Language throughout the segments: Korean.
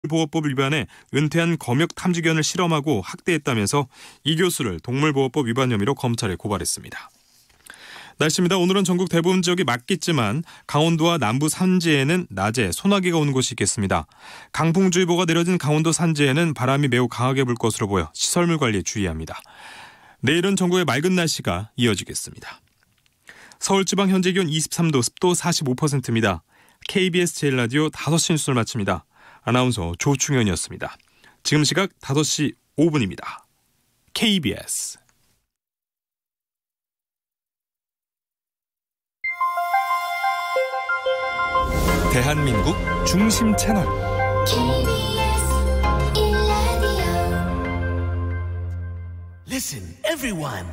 보호법 위반에 은퇴한 검역 탐지견을 실험하고 학대했다면서 이 교수를 동물보호법 위반 혐의로 검찰에 고발했습니다. 날씨입니다. 오늘은 전국 대부분 지역이 맑겠지만 강원도와 남부 산지에는 낮에 소나기가 오는 곳이 있겠습니다. 강풍주의보가 내려진 강원도 산지에는 바람이 매우 강하게 불 것으로 보여 시설물 관리에 주의합니다. 내일은 전국의 맑은 날씨가 이어지겠습니다. 서울지방 현재 기온 23도, 습도 45%입니다. KBS 제일라디오 5시 뉴스를 마칩니다. 아나운서 조충현이었습니다. 지금 시각 5시 5분입니다. KBS 대한민국 중심 채널 KBS 1라디오 Listen, everyone.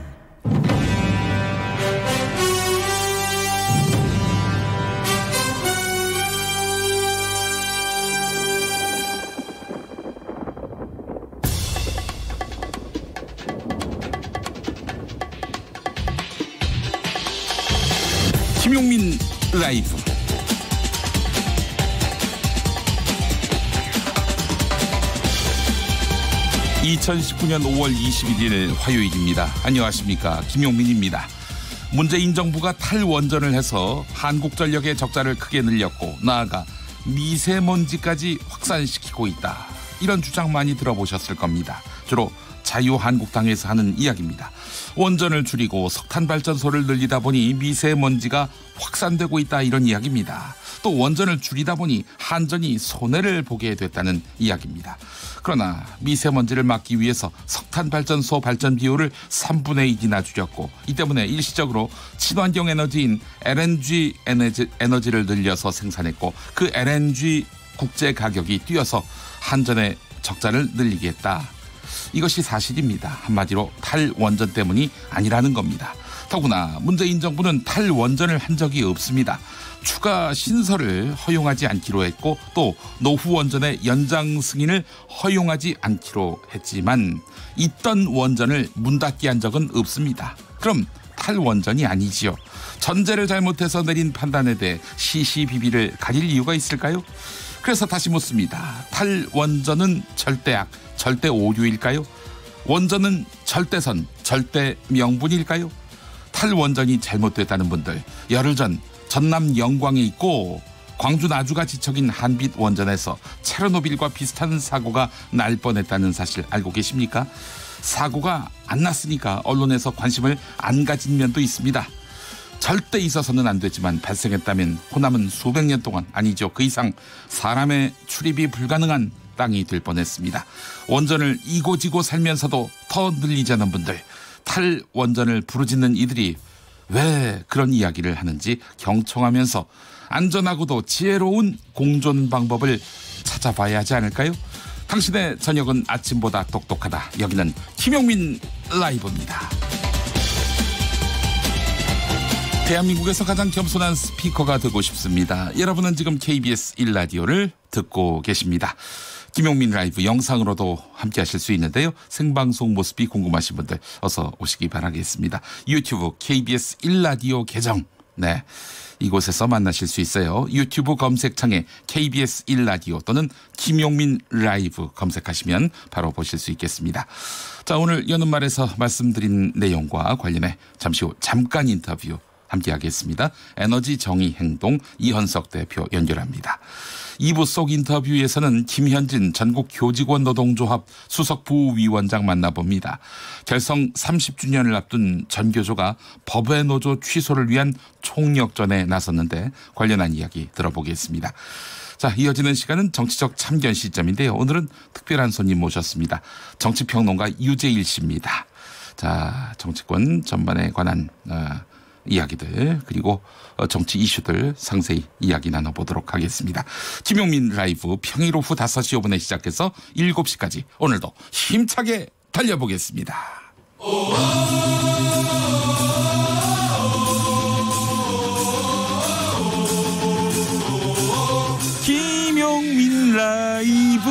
김용민 라이브. (2019년 5월 21일) 화요일입니다. 안녕하십니까, 김용민입니다. 문재인 정부가 탈원전을 해서 한국전력의 적자를 크게 늘렸고 나아가 미세먼지까지 확산시키고 있다, 이런 주장 많이 들어보셨을 겁니다. 주로 자유한국당에서 하는 이야기입니다. 원전을 줄이고 석탄발전소를 늘리다 보니 미세먼지가 확산되고 있다, 이런 이야기입니다. 또 원전을 줄이다 보니 한전이 손해를 보게 됐다는 이야기입니다. 그러나 미세먼지를 막기 위해서 석탄발전소 발전 비율을 3분의 1이나 줄였고, 이 때문에 일시적으로 친환경 에너지인 LNG 에너지를 늘려서 생산했고, 그 LNG 국제 가격이 뛰어서 한전의 적자를 늘리게 했다. 이것이 사실입니다. 한마디로 탈원전 때문이 아니라는 겁니다. 더구나 문재인 정부는 탈원전을 한 적이 없습니다. 추가 신설을 허용하지 않기로 했고, 또 노후 원전의 연장 승인을 허용하지 않기로 했지만 있던 원전을 문 닫게 한 적은 없습니다. 그럼 탈원전이 아니지요. 전제를 잘못해서 내린 판단에 대해 시시비비를 가릴 이유가 있을까요? 그래서 다시 묻습니다. 탈원전은 절대악, 절대 오류일까요? 원전은 절대선, 절대 명분일까요? 탈원전이 잘못됐다는 분들, 열흘 전 전남 영광에 있고 광주 나주가 지척인 한빛 원전에서 체르노빌과 비슷한 사고가 날 뻔했다는 사실 알고 계십니까? 사고가 안 났으니까 언론에서 관심을 안 가진 면도 있습니다. 절대 있어서는 안 되지만 발생했다면 호남은 수백 년 동안, 아니죠, 그 이상 사람의 출입이 불가능한 땅이 될 뻔했습니다. 원전을 이고지고 살면서도 더 늘리자는 분들, 탈원전을 부르짖는 이들이 왜 그런 이야기를 하는지 경청하면서 안전하고도 지혜로운 공존 방법을 찾아봐야 하지 않을까요? 당신의 저녁은 아침보다 똑똑하다. 여기는 김용민 라이브입니다. 대한민국에서 가장 겸손한 스피커가 되고 싶습니다. 여러분은 지금 KBS 1라디오를 듣고 계십니다. 김용민 라이브 영상으로도 함께 하실 수 있는데요. 생방송 모습이 궁금하신 분들 어서 오시기 바라겠습니다. 유튜브 KBS 1라디오 계정, 네, 이곳에서 만나실 수 있어요. 유튜브 검색창에 KBS 1라디오 또는 김용민 라이브 검색하시면 바로 보실 수 있겠습니다. 자, 오늘 여는 말에서 말씀드린 내용과 관련해 잠시 후 잠깐 인터뷰 함께하겠습니다. 에너지 정의 행동 이현석 대표 연결합니다. 2부 속 인터뷰에서는 김현진 전국 교직원 노동조합 수석 부위원장 만나봅니다. 결성 30주년을 앞둔 전교조가 법외 노조 취소를 위한 총력전에 나섰는데 관련한 이야기 들어보겠습니다. 자, 이어지는 시간은 정치적 참견 시점인데요. 오늘은 특별한 손님 모셨습니다. 정치평론가 유재일 씨입니다. 자, 정치권 전반에 관한 이야기들, 그리고 정치 이슈들 상세히 이야기 나눠보도록 하겠습니다. 김용민 라이브 평일 오후 5시 5분에 시작해서 7시까지 오늘도 힘차게 달려보겠습니다. 김용민 라이브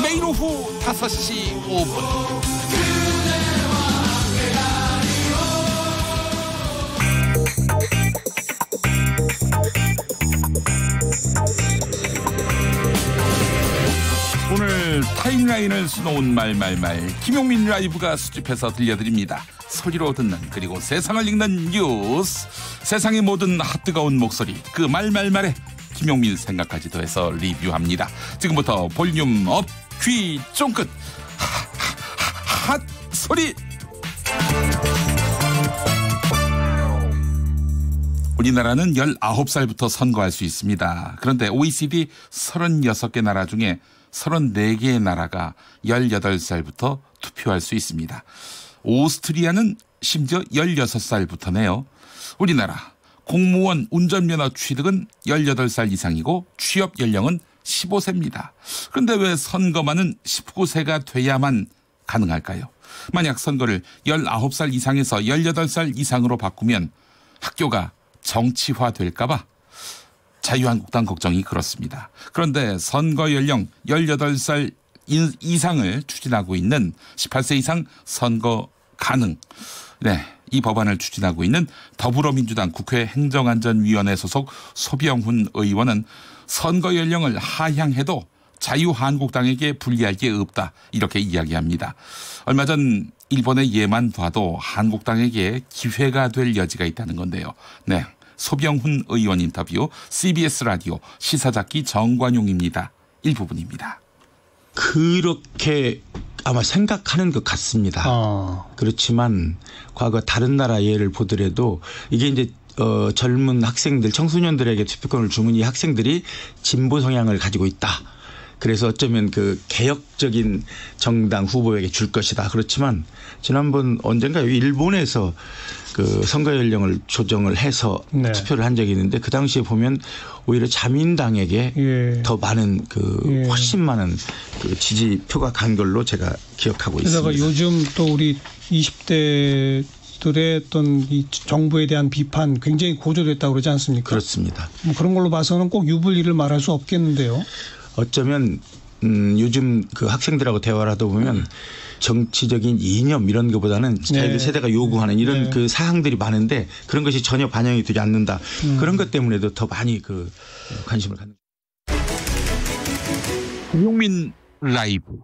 매일 오후 5시 5분 타임라인을 수놓은 말말말 김용민 라이브가 수집해서 들려드립니다. 소리로 듣는 그리고 세상을 읽는 뉴스, 세상의 모든 핫뜨거운 목소리, 그 말말말에 김용민 생각까지 더해서 리뷰합니다. 지금부터 볼륨 업, 귀 쫑긋 핫 소리. 우리나라는 19살부터 선거할 수 있습니다. 그런데 OECD 36개 나라 중에 34개의 나라가 18살부터 투표할 수 있습니다. 오스트리아는 심지어 16살부터네요. 우리나라 공무원 운전면허 취득은 18살 이상이고 취업 연령은 15세입니다. 그런데 왜 선거만은 19세가 돼야만 가능할까요? 만약 선거를 19살 이상에서 18살 이상으로 바꾸면 학교가 정치화될까봐 자유한국당 걱정이 그렇습니다. 그런데 선거 연령 18살 이상을 추진하고 있는 18세 이상 선거 가능, 이 법안을 추진하고 있는 더불어민주당 국회 행정안전위원회 소속 소병훈 의원은 선거 연령을 하향해도 자유한국당에게 불리할 게 없다, 이렇게 이야기합니다. 얼마 전 일본의 예만 봐도 한국당에게 기회가 될 여지가 있다는 건데요. 소병훈 의원 인터뷰 CBS 라디오 시사잡기 정관용입니다. 일부분입니다. 그렇게 아마 생각하는 것 같습니다. 그렇지만 과거 다른 나라 예를 보더라도 이게 이제 젊은 학생들, 청소년들에게 투표권을 주면 이 학생들이 진보 성향을 가지고 있다. 그래서 어쩌면 그 개혁적인 정당 후보에게 줄 것이다. 그렇지만 지난번 언젠가요? 일본에서 그 선거 연령을 조정을 해서 투표를 한 적이 있는데 그 당시에 보면 오히려 자민당에게 더 많은 훨씬 많은 그 지지표가 간 걸로 제가 기억하고 있습니다. 그래서 요즘 또 우리 20대들의 어떤 이 정부에 대한 비판 굉장히 고조됐다고 그러지 않습니까? 그렇습니다. 뭐 그런 걸로 봐서는 꼭 유불리를 말할 수 없겠는데요. 어쩌면 요즘 그 학생들하고 대화를 하다 보면 정치적인 이념 이런 것보다는 자기들 세대가 요구하는 이런 그 사항들이 많은데 그런 것이 전혀 반영이 되지 않는다. 그런 것 때문에도 더 많이 그 관심을 갖는. 김용민 라이브.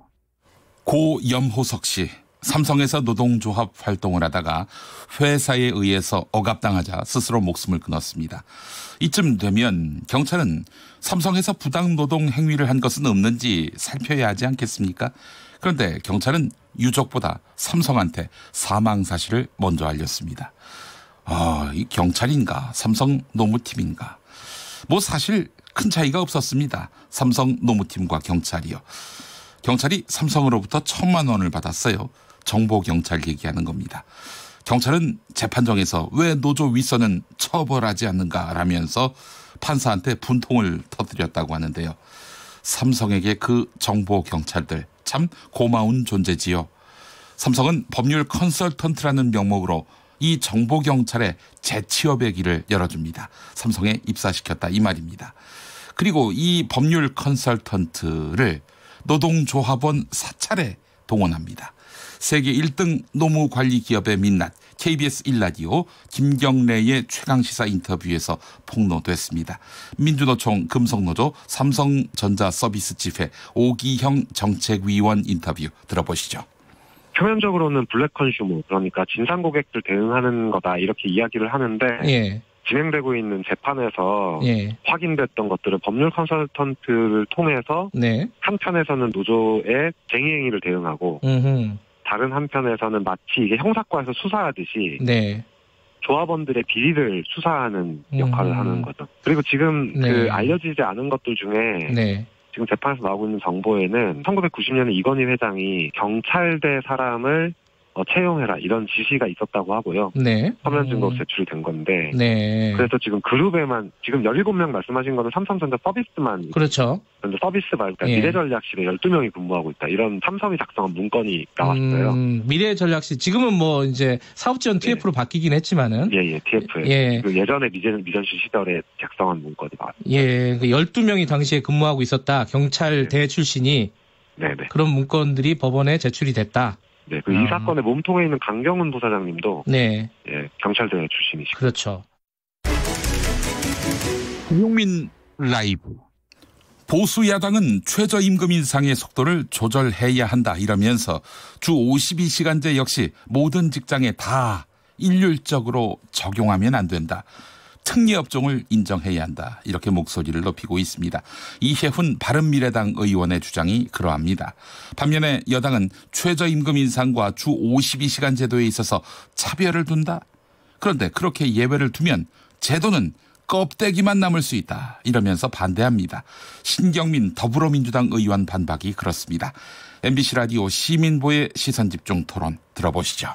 고염호석 씨, 삼성에서 노동조합 활동을 하다가 회사에 의해서 억압당하자 스스로 목숨을 끊었습니다. 이쯤 되면 경찰은 삼성에서 부당 노동 행위를 한 것은 없는지 살펴야 하지 않겠습니까? 그런데 경찰은 유족보다 삼성한테 사망 사실을 먼저 알렸습니다. 이 경찰인가 삼성 노무팀인가? 뭐 사실 큰 차이가 없었습니다. 삼성 노무팀과 경찰이요. 경찰이 삼성으로부터 1,000만 원을 받았어요. 정보경찰 얘기하는 겁니다. 경찰은 재판정에서 왜 노조 윗선은 처벌하지 않는가라면서 판사한테 분통을 터뜨렸다고 하는데요. 삼성에게 그 정보경찰들 참 고마운 존재지요. 삼성은 법률 컨설턴트라는 명목으로 이 정보경찰의 재취업의 길을 열어줍니다. 삼성에 입사시켰다 이 말입니다. 그리고 이 법률 컨설턴트를 노동조합원 사찰에 동원합니다. 세계 1등 노무관리기업의 민낯 KBS 1라디오 김경래의 최강시사 인터뷰에서 폭로됐습니다. 민주노총 금속노조 삼성전자 서비스지회 오기형 정책위원 인터뷰 들어보시죠. 표면적으로는 블랙 컨슈머, 그러니까 진상 고객들 대응하는 거다 이렇게 이야기를 하는데 진행되고 있는 재판에서 확인됐던 것들을 법률 컨설턴트를 통해서 한편에서는 노조의 쟁의행위를 대응하고 다른 한편에서는 마치 이게 형사과에서 수사하듯이 조합원들의 비리를 수사하는 역할을 하는 거죠. 그리고 지금 그 알려지지 않은 것들 중에 지금 재판에서 나오고 있는 정보에는 1990년에 이건희 회장이 경찰대 사람을 채용해라 이런 지시가 있었다고 하고요. 서면 증거 제출이 된 건데 그래서 지금 그룹에만 지금 17명 말씀하신 거는 삼성전자 서비스만 그렇죠. 그런데 서비스 말고 미래전략실에 12명이 근무하고 있다. 이런 삼성이 작성한 문건이 나왔어요. 미래전략실 지금은 뭐 이제 사업지원 TF로 바뀌긴 했지만은 TF에 그 예전에 미전실 시절에 작성한 문건이 나왔어요. 그 12명이 당시에 근무하고 있었다. 경찰대 출신이 그런 문건들이 법원에 제출이 됐다. 이 사건의 몸통에 있는 강경훈 부사장님도 경찰대 출신이시고. 그렇죠. 김용민 라이브. 보수 야당은 최저임금 인상의 속도를 조절해야 한다 이러면서 주 52시간제 역시 모든 직장에 다 일률적으로 적용하면 안 된다. 특례업종을 인정해야 한다. 이렇게 목소리를 높이고 있습니다. 이혜훈 바른미래당 의원의 주장이 그러합니다. 반면에 여당은 최저임금 인상과 주 52시간 제도에 있어서 차별을 둔다. 그런데 그렇게 예외를 두면 제도는 껍데기만 남을 수 있다. 이러면서 반대합니다. 신경민 더불어민주당 의원 반박이 그렇습니다. MBC 라디오 시민보의 시선집중 토론 들어보시죠.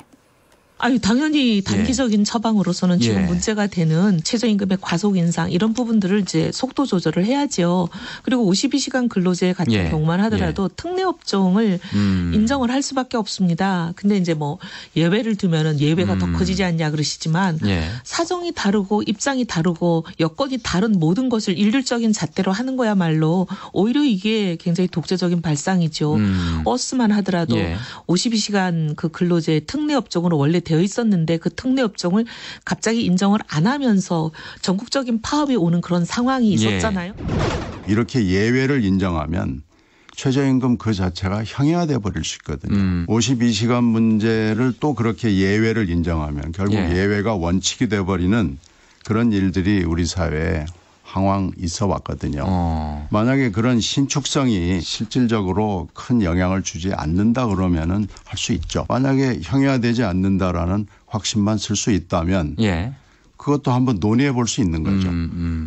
아니 당연히 단기적인 예. 처방으로서는 지금 예. 문제가 되는 최저임금의 과속 인상 이런 부분들을 이제 속도 조절을 해야죠. 그리고 52시간 근로제 같은 예. 경우만 하더라도 특례업종을 인정을 할 수밖에 없습니다. 근데 이제 뭐 예외를 두면은 예외가 더 커지지 않냐 그러시지만 예. 사정이 다르고 입장이 다르고 여건이 다른 모든 것을 일률적인 잣대로 하는 거야말로 오히려 이게 굉장히 독재적인 발상이죠. 버스만 하더라도 예. 52시간 그 근로제 특례업종으로 원래 되어 있었는데 그 특례업종을 갑자기 인정을 안 하면서 전국적인 파업이 오는 그런 상황이 있었잖아요. 이렇게 예외를 인정하면 최저임금 그 자체가 형해화돼 버릴 수 있거든요. 52시간 문제를 또 그렇게 예외를 인정하면 결국 예외가 원칙이 돼 버리는 그런 일들이 우리 사회에 항상 있어 왔거든요. 만약에 그런 신축성이 실질적으로 큰 영향을 주지 않는다 그러면은 할 수 있죠. 만약에 형해화되지 않는다라는 확신만 쓸 수 있다면 그것도 한번 논의해 볼 수 있는 거죠.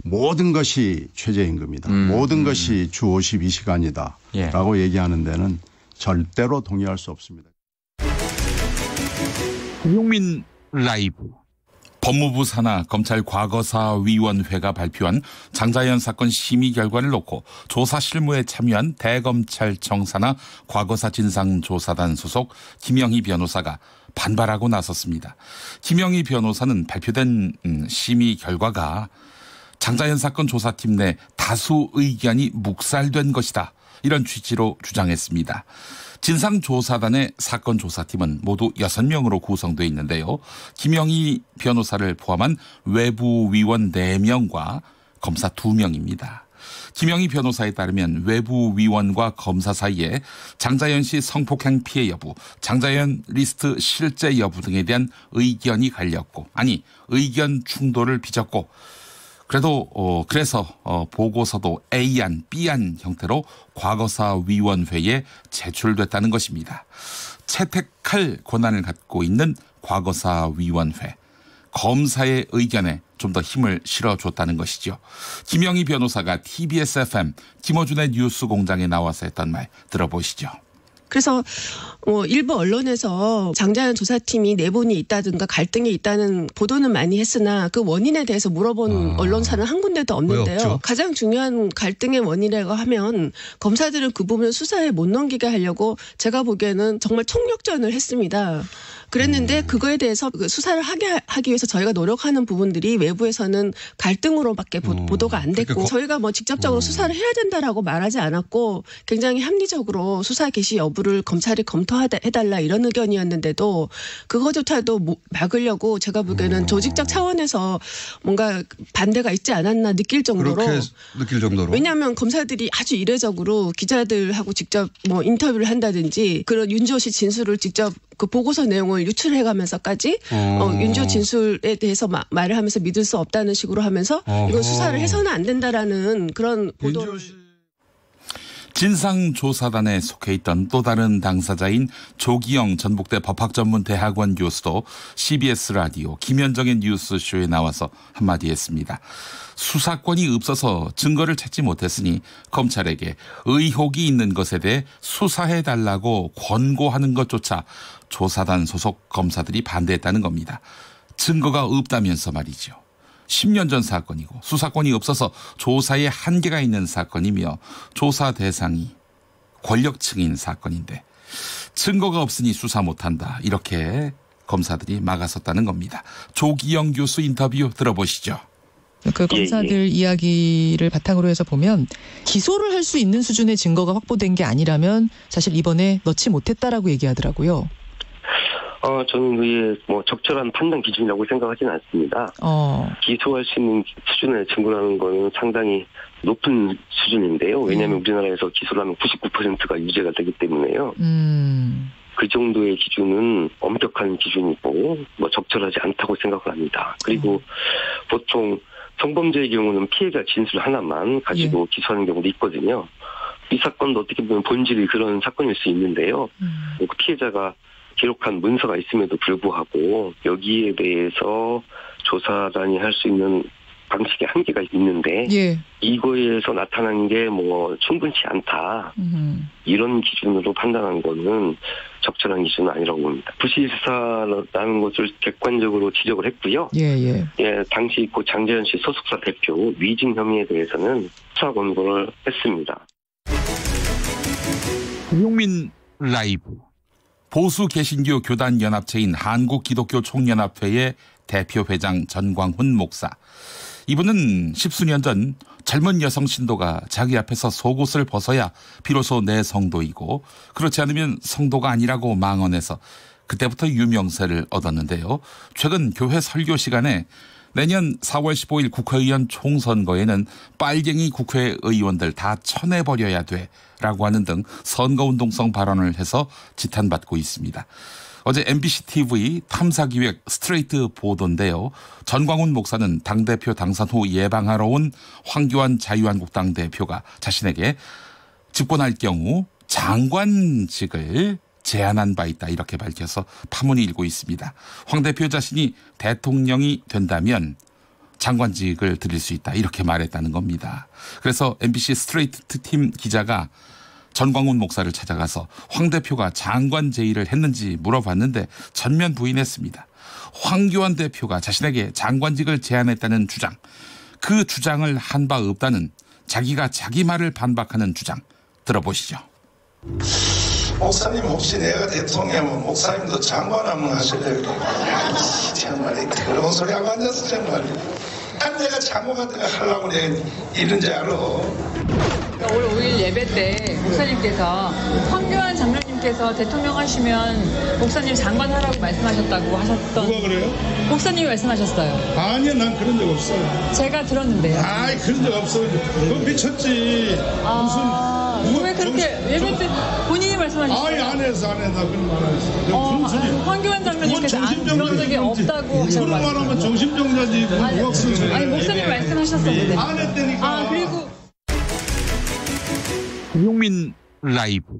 모든 것이 최저임금이다. 모든 것이 주 52시간이다. 라고 얘기하는 데는 절대로 동의할 수 없습니다. 김용민 라이브. 법무부 산하 검찰과거사위원회가 발표한 장자연 사건 심의 결과를 놓고 조사 실무에 참여한 대검찰청 산하 과거사 진상조사단 소속 김영희 변호사가 반발하고 나섰습니다. 김영희 변호사는 발표된 심의 결과가 장자연 사건 조사팀 내 다수 의견이 묵살된 것이다. 이런 취지로 주장했습니다. 진상조사단의 사건 조사팀은 모두 6명으로 구성되어 있는데요. 김영희 변호사를 포함한 외부 위원 4명과 검사 2명입니다. 김영희 변호사에 따르면 외부 위원과 검사 사이에 장자연 씨 성폭행 피해 여부, 장자연 리스트 실제 여부 등에 대한 의견이 갈렸고, 의견 충돌을 빚었고, 그래서 보고서도 A안, B안 형태로 과거사위원회에 제출됐다는 것입니다. 채택할 권한을 갖고 있는 과거사위원회. 검사의 의견에 좀 더 힘을 실어줬다는 것이죠. 김영희 변호사가 TBS FM 김어준의 뉴스공장에 나와서 했던 말 들어보시죠. 그래서 일부 언론에서 장자연 조사팀이 내분이 있다든가 갈등이 있다는 보도는 많이 했으나 그 원인에 대해서 물어본 언론사는 한 군데도 없는데요. 가장 중요한 갈등의 원인이라고 하면 검사들은 그 부분을 수사에 못 넘기게 하려고 제가 보기에는 정말 총력전을 했습니다. 그랬는데 그거에 대해서 수사를 하기 위해서 저희가 노력하는 부분들이 외부에서는 갈등으로밖에 보도가 안 됐고 저희가 직접적으로 수사를 해야 된다라고 말하지 않았고 굉장히 합리적으로 수사 개시 여부를 검찰이 검토해달라 이런 의견이었는데도 그거조차도 막으려고 제가 보기에는 조직적 차원에서 뭔가 반대가 있지 않았나 느낄 정도로 왜냐하면 검사들이 아주 이례적으로 기자들하고 직접 인터뷰를 한다든지 그런 윤지호 씨 진술을 직접 그 보고서 내용을 유출해가면서까지 윤지호 진술에 대해서 말을 하면서 믿을 수 없다는 식으로 하면서 이건 수사를 해서는 안 된다라는 그런 보도를. 진상조사단에 속해 있던 또 다른 당사자인 조기영 전북대 법학전문대학원 교수도 CBS 라디오 김현정의 뉴스쇼에 나와서 한마디 했습니다. 수사권이 없어서 증거를 찾지 못했으니 검찰에게 의혹이 있는 것에 대해 수사해달라고 권고하는 것조차 조사단 소속 검사들이 반대했다는 겁니다. 증거가 없다면서 말이죠. 10년 전 사건이고 수사권이 없어서 조사에 한계가 있는 사건이며 조사 대상이 권력층인 사건인데 증거가 없으니 수사 못한다. 이렇게 검사들이 막아섰다는 겁니다. 조기영 교수 인터뷰 들어보시죠. 그 검사들 이야기를 바탕으로 해서 보면 기소를 할 수 있는 수준의 증거가 확보된 게 아니라면 사실 이번에 넣지 못했다라고 얘기하더라고요. 저는 그게 적절한 판단 기준이라고 생각하지는 않습니다. 기소할 수 있는 수준의 증거라는 거는 상당히 높은 수준인데요. 왜냐하면 우리나라에서 기소를 하면 99%가 유죄가 되기 때문에요. 그 정도의 기준은 엄격한 기준이고 적절하지 않다고 생각을 합니다. 그리고 보통 성범죄의 경우는 피해자 진술 하나만 가지고 기소하는 경우도 있거든요. 이 사건도 어떻게 보면 본질이 그런 사건일 수 있는데요. 그 피해자가 기록한 문서가 있음에도 불구하고 여기에 대해서 조사단이 할 수 있는 방식의 한계가 있는데 이거에서 나타난 게 충분치 않다. 이런 기준으로 판단한 거는 적절한 기준은 아니라고 봅니다. 부실사라는 것을 객관적으로 지적을 했고요. 당시 장재현 씨 소속사 대표 위증 혐의에 대해서는 수사 권고를 했습니다. 김용민 라이브. 보수 개신교 교단 연합체인 한국기독교총연합회의 대표 회장 전광훈 목사. 이분은 10수년 전 젊은 여성 신도가 자기 앞에서 속옷을 벗어야 비로소 내 성도이고 그렇지 않으면 성도가 아니라고 망언해서 그때부터 유명세를 얻었는데요. 최근 교회 설교 시간에 내년 4월 15일 국회의원 총선거에는 빨갱이 국회의원들 다 쳐내버려야 돼라고 하는 등 선거운동성 발언을 해서 지탄받고 있습니다. 어제 MBC-TV 탐사기획 스트레이트 보도인데요. 전광훈 목사는 당대표 당선 후 예방하러 온 황교안 자유한국당 대표가 자신에게 집권할 경우 장관직을 제안한 바 있다 이렇게 밝혀서 파문이 일고 있습니다. 황 대표 자신이 대통령이 된다면 장관직을 드릴 수 있다 이렇게 말했다는 겁니다. 그래서 MBC 스트레이트 팀 기자가 전광훈 목사를 찾아가서 황 대표가 장관 제의를 했는지 물어봤는데 전면 부인했습니다. 황교안 대표가 자신에게 장관직을 제안했다는 주장, 그 주장을 한 바 없다는 자기가 자기 말을 반박하는 주장 들어보시죠. 목사님 혹시 내가 대통령이면 목사님도 장관 한번 하실래요? 정말 그런 소리 하고 앉아서 정말 내가 장관 같은 거 하려고 내가 이런지 알아. 올 5일 예배 때 목사님께서 황교안 장로님께서 대통령 하시면 목사님 장관 하라고 말씀하셨다고 하셨던. 누가 그래요? 목사님이 말씀하셨어요. 아니요, 난 그런 적 없어요. 제가 들었는데요. 그런 적 없어요. 그건 미쳤지. 무슨 왜 그렇게 예배 때 본인이 말씀하셨어요? 안 해서 그런 말 안 했어요. 황교안 장로님께서 그런 적이 없다고 하셨어요. 그런 말 하면 정신병자지. 목사님 말씀하셨었는데. 안 했다니까. 그리고 김용민 라이브.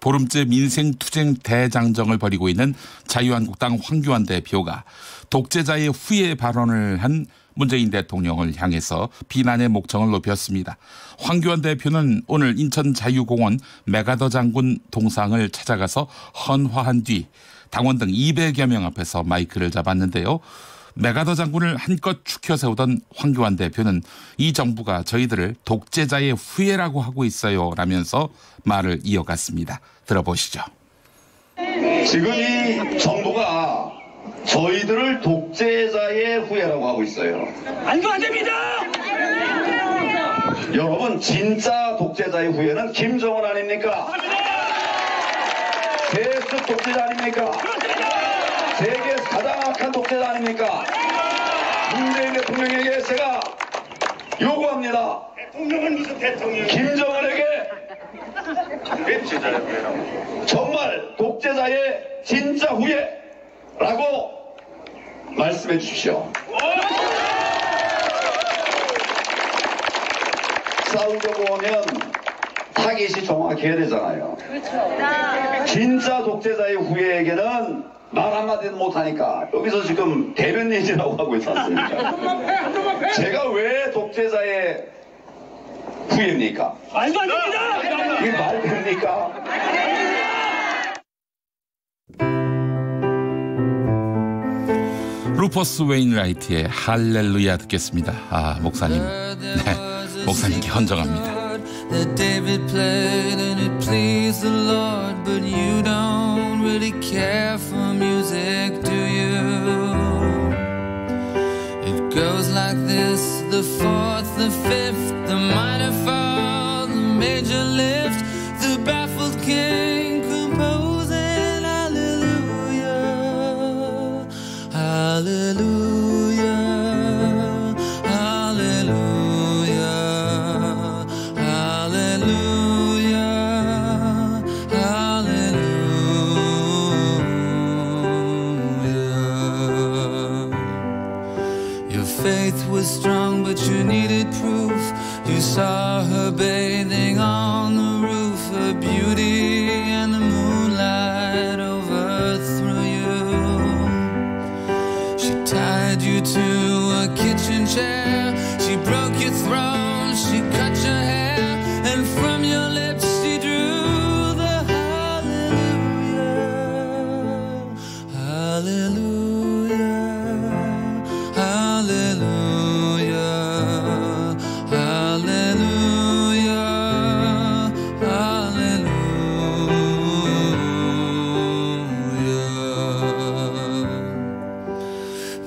보름째 민생투쟁 대장정을 벌이고 있는 자유한국당 황교안 대표가 독재자의 후예 발언을 한 문재인 대통령을 향해서 비난의 목청을 높였습니다. 황교안 대표는 오늘 인천 자유공원 메가더 장군 동상을 찾아가서 헌화한 뒤 당원 등 200여 명 앞에서 마이크를 잡았는데요. 메가더 장군을 한껏 축혀 세우던 황교안 대표는 이 정부가 저희들을 독재자의 후예라고 하고 있어요 라면서 말을 이어갔습니다. 들어보시죠. 지금 이 정부가 저희들을 독재자의 후예라고 하고 있어요. 안 됩니다. 여러분 진짜 독재자의 후예는 김정은 아닙니까? 세습 독재자 아닙니까? 세계에서 가장 악한 독재자 아닙니까? 문재인 대통령에게 제가 요구합니다. 대통령은 무슨 대통령? 김정은에게 정말 독재자의 진짜 후예라고 말씀해 주십시오. 싸우려고 하면 타깃이 정확해야 되잖아요. 그렇죠. 진짜 독재자의 후예에게는 말 한마디도 못하니까 여기서 지금 대변인이라고 하고 있지 않습니까? 제가 왜 독재자의 후예입니까? 말도 안 됩니다! 이게 말 됩니까? 루퍼스 웨인라이트의 할렐루야 듣겠습니다. 목사님. 네, 목사님께 헌정합니다. That David played and it pleased the Lord, but you don't really care for music, do you? It goes like this, the fourth, the fifth, the minor fall, the major lift, the baffled king composing hallelujah. was strong, but you needed proof. You saw her bathing on the roof, her beauty and the moonlight overthrew you. She tied you to a kitchen chair, she broke your throne, she cut your hair, and from your lips she drew the hallelujah, hallelujah, hallelujah, hallelujah, hallelujah.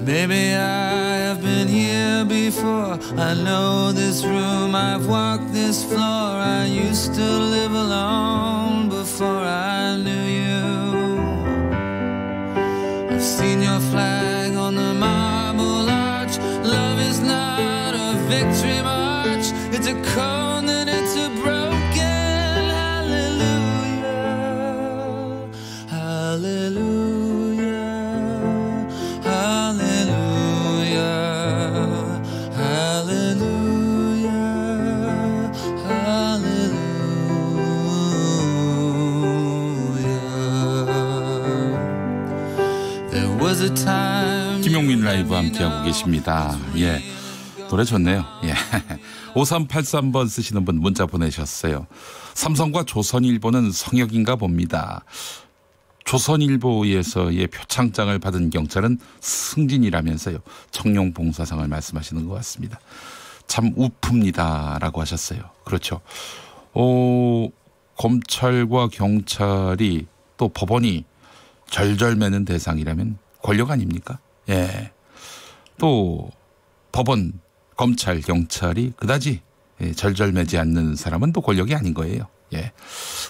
Maybe I have been here before, I know this room, I've walked this floor. I used to live alone before I knew you. I've seen your flag on the marble arch. Love is not a victory march, it's a cold and it's a broken hallelujah, hallelujah, hallelujah, hallelujah, hallelujah. There was a time. 김용민 라이브 함께하고 계십니다. 예, 노래 좋네요. 예. 5383번 쓰시는 분 문자 보내셨어요. 삼성과 조선일보는 성역인가 봅니다. 조선일보에서의 표창장을 받은 경찰은 승진이라면서요. 청룡봉사상을 말씀하시는 것 같습니다. 참 우프입니다라고 하셨어요. 그렇죠. 검찰과 경찰이 또 법원이 절절매는 대상이라면 권력 아닙니까? 예. 또 법원, 검찰, 경찰이 그다지 절절매지 않는 사람은 또 권력이 아닌 거예요. 예.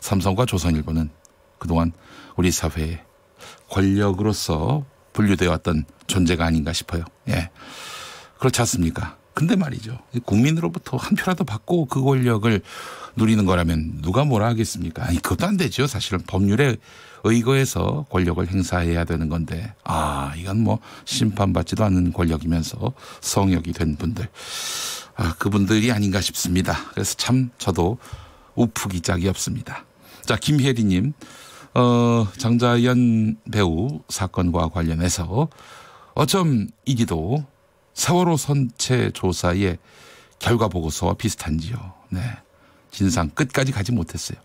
삼성과 조선일보는 그동안 우리 사회에 권력으로서 분류되어 왔던 존재가 아닌가 싶어요. 예. 그렇지 않습니까? 근데 말이죠. 국민으로부터 한 표라도 받고 그 권력을 누리는 거라면 누가 뭐라 하겠습니까? 아니, 그것도 안 되죠. 사실은 법률에 의거해서 권력을 행사해야 되는 건데, 이건 뭐 심판받지도 않는 권력이면서 성역이 된 분들. 그분들이 아닌가 싶습니다. 그래서 참 저도 우프기 짝이 없습니다. 자, 김혜리님, 장자연 배우 사건과 관련해서 어쩜 이기도 세월호 선체 조사의 결과 보고서와 비슷한지요. 네, 진상 끝까지 가지 못했어요.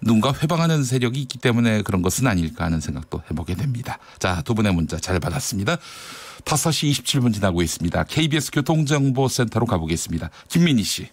누군가 회방하는 세력이 있기 때문에 그런 것은 아닐까 하는 생각도 해보게 됩니다. 자, 두 분의 문자 잘 받았습니다. 5시 27분 지나고 있습니다. KBS 교통정보센터로 가보겠습니다. 김민희 씨.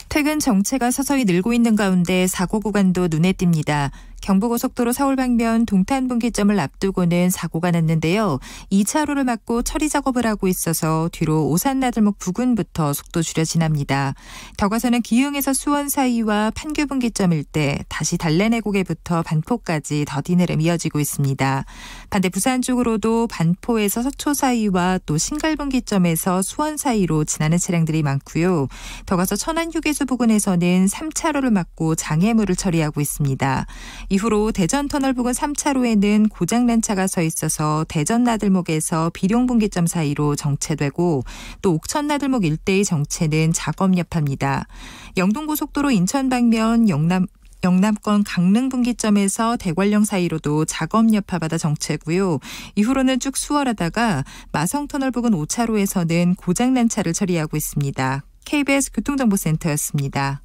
퇴근 정체가 서서히 늘고 있는 가운데 사고 구간도 눈에 띕니다. 경부고속도로 서울 방면 동탄 분기점을 앞두고는 사고가 났는데요. 2차로를 막고 처리 작업을 하고 있어서 뒤로 오산나들목 부근부터 속도 줄여 지납니다. 더 가서는 기흥에서 수원 사이와 판교 분기점 일대, 다시 달래내곡에부터 반포까지 더딘 흐름 이어지고 있습니다. 반대 부산 쪽으로도 반포에서 서초 사이와 또 신갈 분기점에서 수원 사이로 지나는 차량들이 많고요. 더 가서 천안 휴게소 부근에서는 3차로를 막고 장애물을 처리하고 있습니다. 이후로 대전터널 부근 3차로에는 고장난 차가 서 있어서 대전나들목에서 비룡분기점 사이로 정체되고 또 옥천나들목 일대의 정체는 작업 여파입니다. 영동고속도로 인천 방면 영남권 강릉분기점에서 대관령 사이로도 작업 여파받아 정체고요. 이후로는 쭉 수월하다가 마성터널 부근 5차로에서는 고장난 차를 처리하고 있습니다. KBS 교통정보센터였습니다.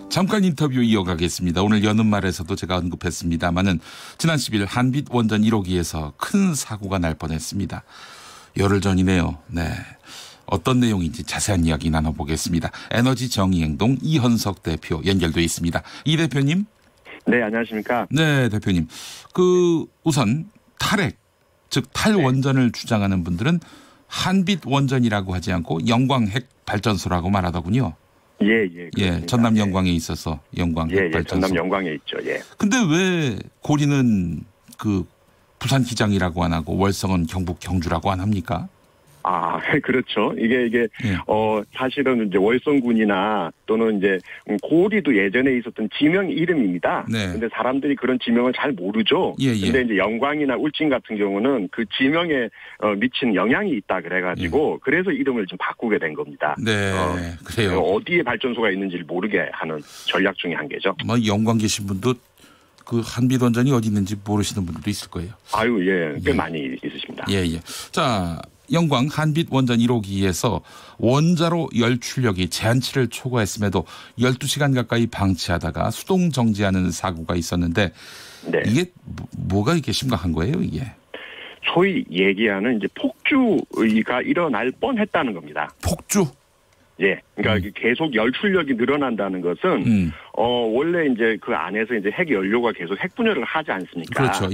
잠깐 인터뷰 이어가겠습니다. 오늘 여는 말에서도 제가 언급했습니다마는 지난 10일 한빛 원전 1호기에서 큰 사고가 날 뻔했습니다. 열흘 전이네요. 네, 어떤 내용인지 자세한 이야기 나눠보겠습니다. 에너지 정의행동 이현석 대표 연결돼 있습니다. 이 대표님. 네, 안녕하십니까. 네, 대표님. 우선 탈핵, 즉 탈원전을 주장하는 분들은 한빛 원전이라고 하지 않고 영광핵 발전소라고 말하더군요. 예, 전남 영광에 있어서 영광핵 발전소. 전남 영광에 있죠. 예. 근데 왜 고리는 부산 기장이라고 안 하고 월성은 경북 경주라고 안 합니까? 그렇죠. 이게 사실은 이제 월성군이나 또는 이제 고리도 예전에 있었던 지명 이름입니다. 네. 근데 사람들이 그런 지명을 잘 모르죠. 근데 이제 영광이나 울진 같은 경우는 그 지명에 미친 영향이 있다 그래가지고 그래서 이름을 좀 바꾸게 된 겁니다. 네, 그래요. 어디에 발전소가 있는지를 모르게 하는 전략 중에 한 개죠. 영광 계신 분도 그 한빛원전이 어디 있는지 모르시는 분들도 있을 거예요. 꽤 많이 있으십니다. 자, 영광 한빛원전 1호기에서 원자로 열 출력이 제한치를 초과했음에도 12시간 가까이 방치하다가 수동 정지하는 사고가 있었는데 이게 뭐가 이렇게 심각한 거예요, 이게? 소위 얘기하는 이제 폭주가 일어날 뻔했다는 겁니다. 폭주? 그러니까 계속 열 출력이 늘어난다는 것은 원래 이제 그 안에서 이제 핵 연료가 계속 핵 분열을 하지 않습니까? 그렇죠.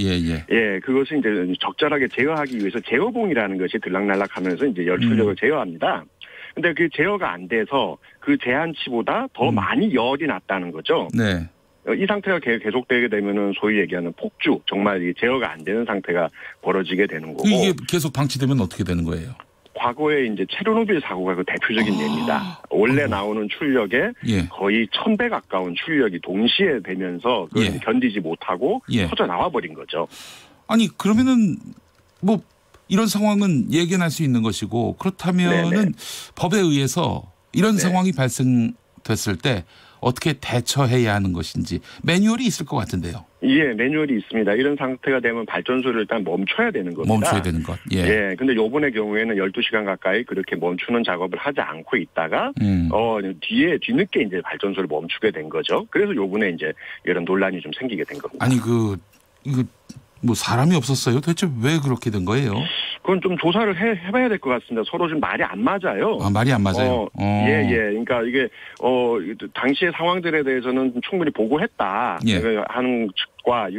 그것을 이제 적절하게 제어하기 위해서 제어봉이라는 것이 들락날락하면서 이제 열 출력을 제어합니다. 근데 그 제어가 안 돼서 그 제한치보다 더 많이 열이 났다는 거죠. 네. 이 상태가 계속되게 되면은 소위 얘기하는 폭주, 정말 제어가 안 되는 상태가 벌어지게 되는 거고. 이게 계속 방치되면 어떻게 되는 거예요? 과거에 이제 체르노빌 사고가 그 대표적인 예입니다. 원래 나오는 출력에 거의 1000배 가까운 출력이 동시에 되면서 그걸 견디지 못하고 터져 나와 버린 거죠. 아니 그러면은 뭐 이런 상황은 예견할 수 있는 것이고 그렇다면은 법에 의해서 이런 상황이 발생됐을 때 어떻게 대처해야 하는 것인지 매뉴얼이 있을 것 같은데요. 매뉴얼이 있습니다. 이런 상태가 되면 발전소를 일단 멈춰야 되는 겁니다. 멈춰야 되는 것. 근데 요번의 경우에는 12시간 가까이 그렇게 멈추는 작업을 하지 않고 있다가 뒤늦게 이제 발전소를 멈추게 된 거죠. 그래서 요번에 이제 이런 논란이 좀 생기게 된 겁니다. 아니 이거 뭐 사람이 없었어요? 대체 왜 그렇게 된 거예요? 그건 좀 조사를 해봐야 될 것 같습니다. 서로 좀 말이 안 맞아요. 말이 안 맞아요? 그러니까 이게 당시의 상황들에 대해서는 충분히 보고했다 하는 측과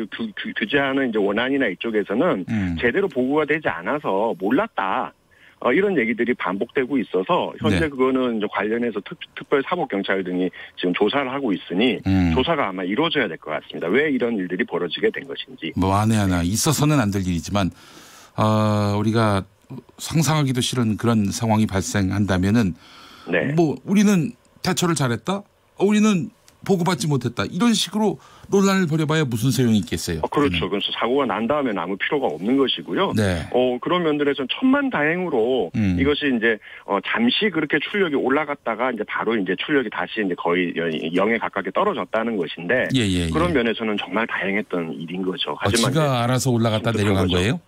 규제하는 이제 원안이나 이쪽에서는 제대로 보고가 되지 않아서 몰랐다. 이런 얘기들이 반복되고 있어서 현재 그거는 이제 관련해서 특별사법경찰 등이 지금 조사를 하고 있으니 조사가 아마 이루어져야 될 것 같습니다. 왜 이런 일들이 벌어지게 된 것인지. 만에 하나 있어서는 안 될 일이지만 우리가 상상하기도 싫은 그런 상황이 발생한다면은 뭐 우리는 대처를 잘했다. 우리는 보고받지 못했다. 이런 식으로 논란을 벌여봐야 무슨 소용이 있겠어요. 그렇죠. 그래서 사고가 난 다음에는 아무 필요가 없는 것이고요. 그런 면들에서는 천만다행으로 이것이 이제 잠시 그렇게 출력이 올라갔다가 이제 바로 이제 출력이 다시 이제 거의 0에 가깝게 떨어졌다는 것인데 그런 면에서는 정말 다행했던 일인 거죠. 하지만 지가 알아서 올라갔다 내려간 거예요?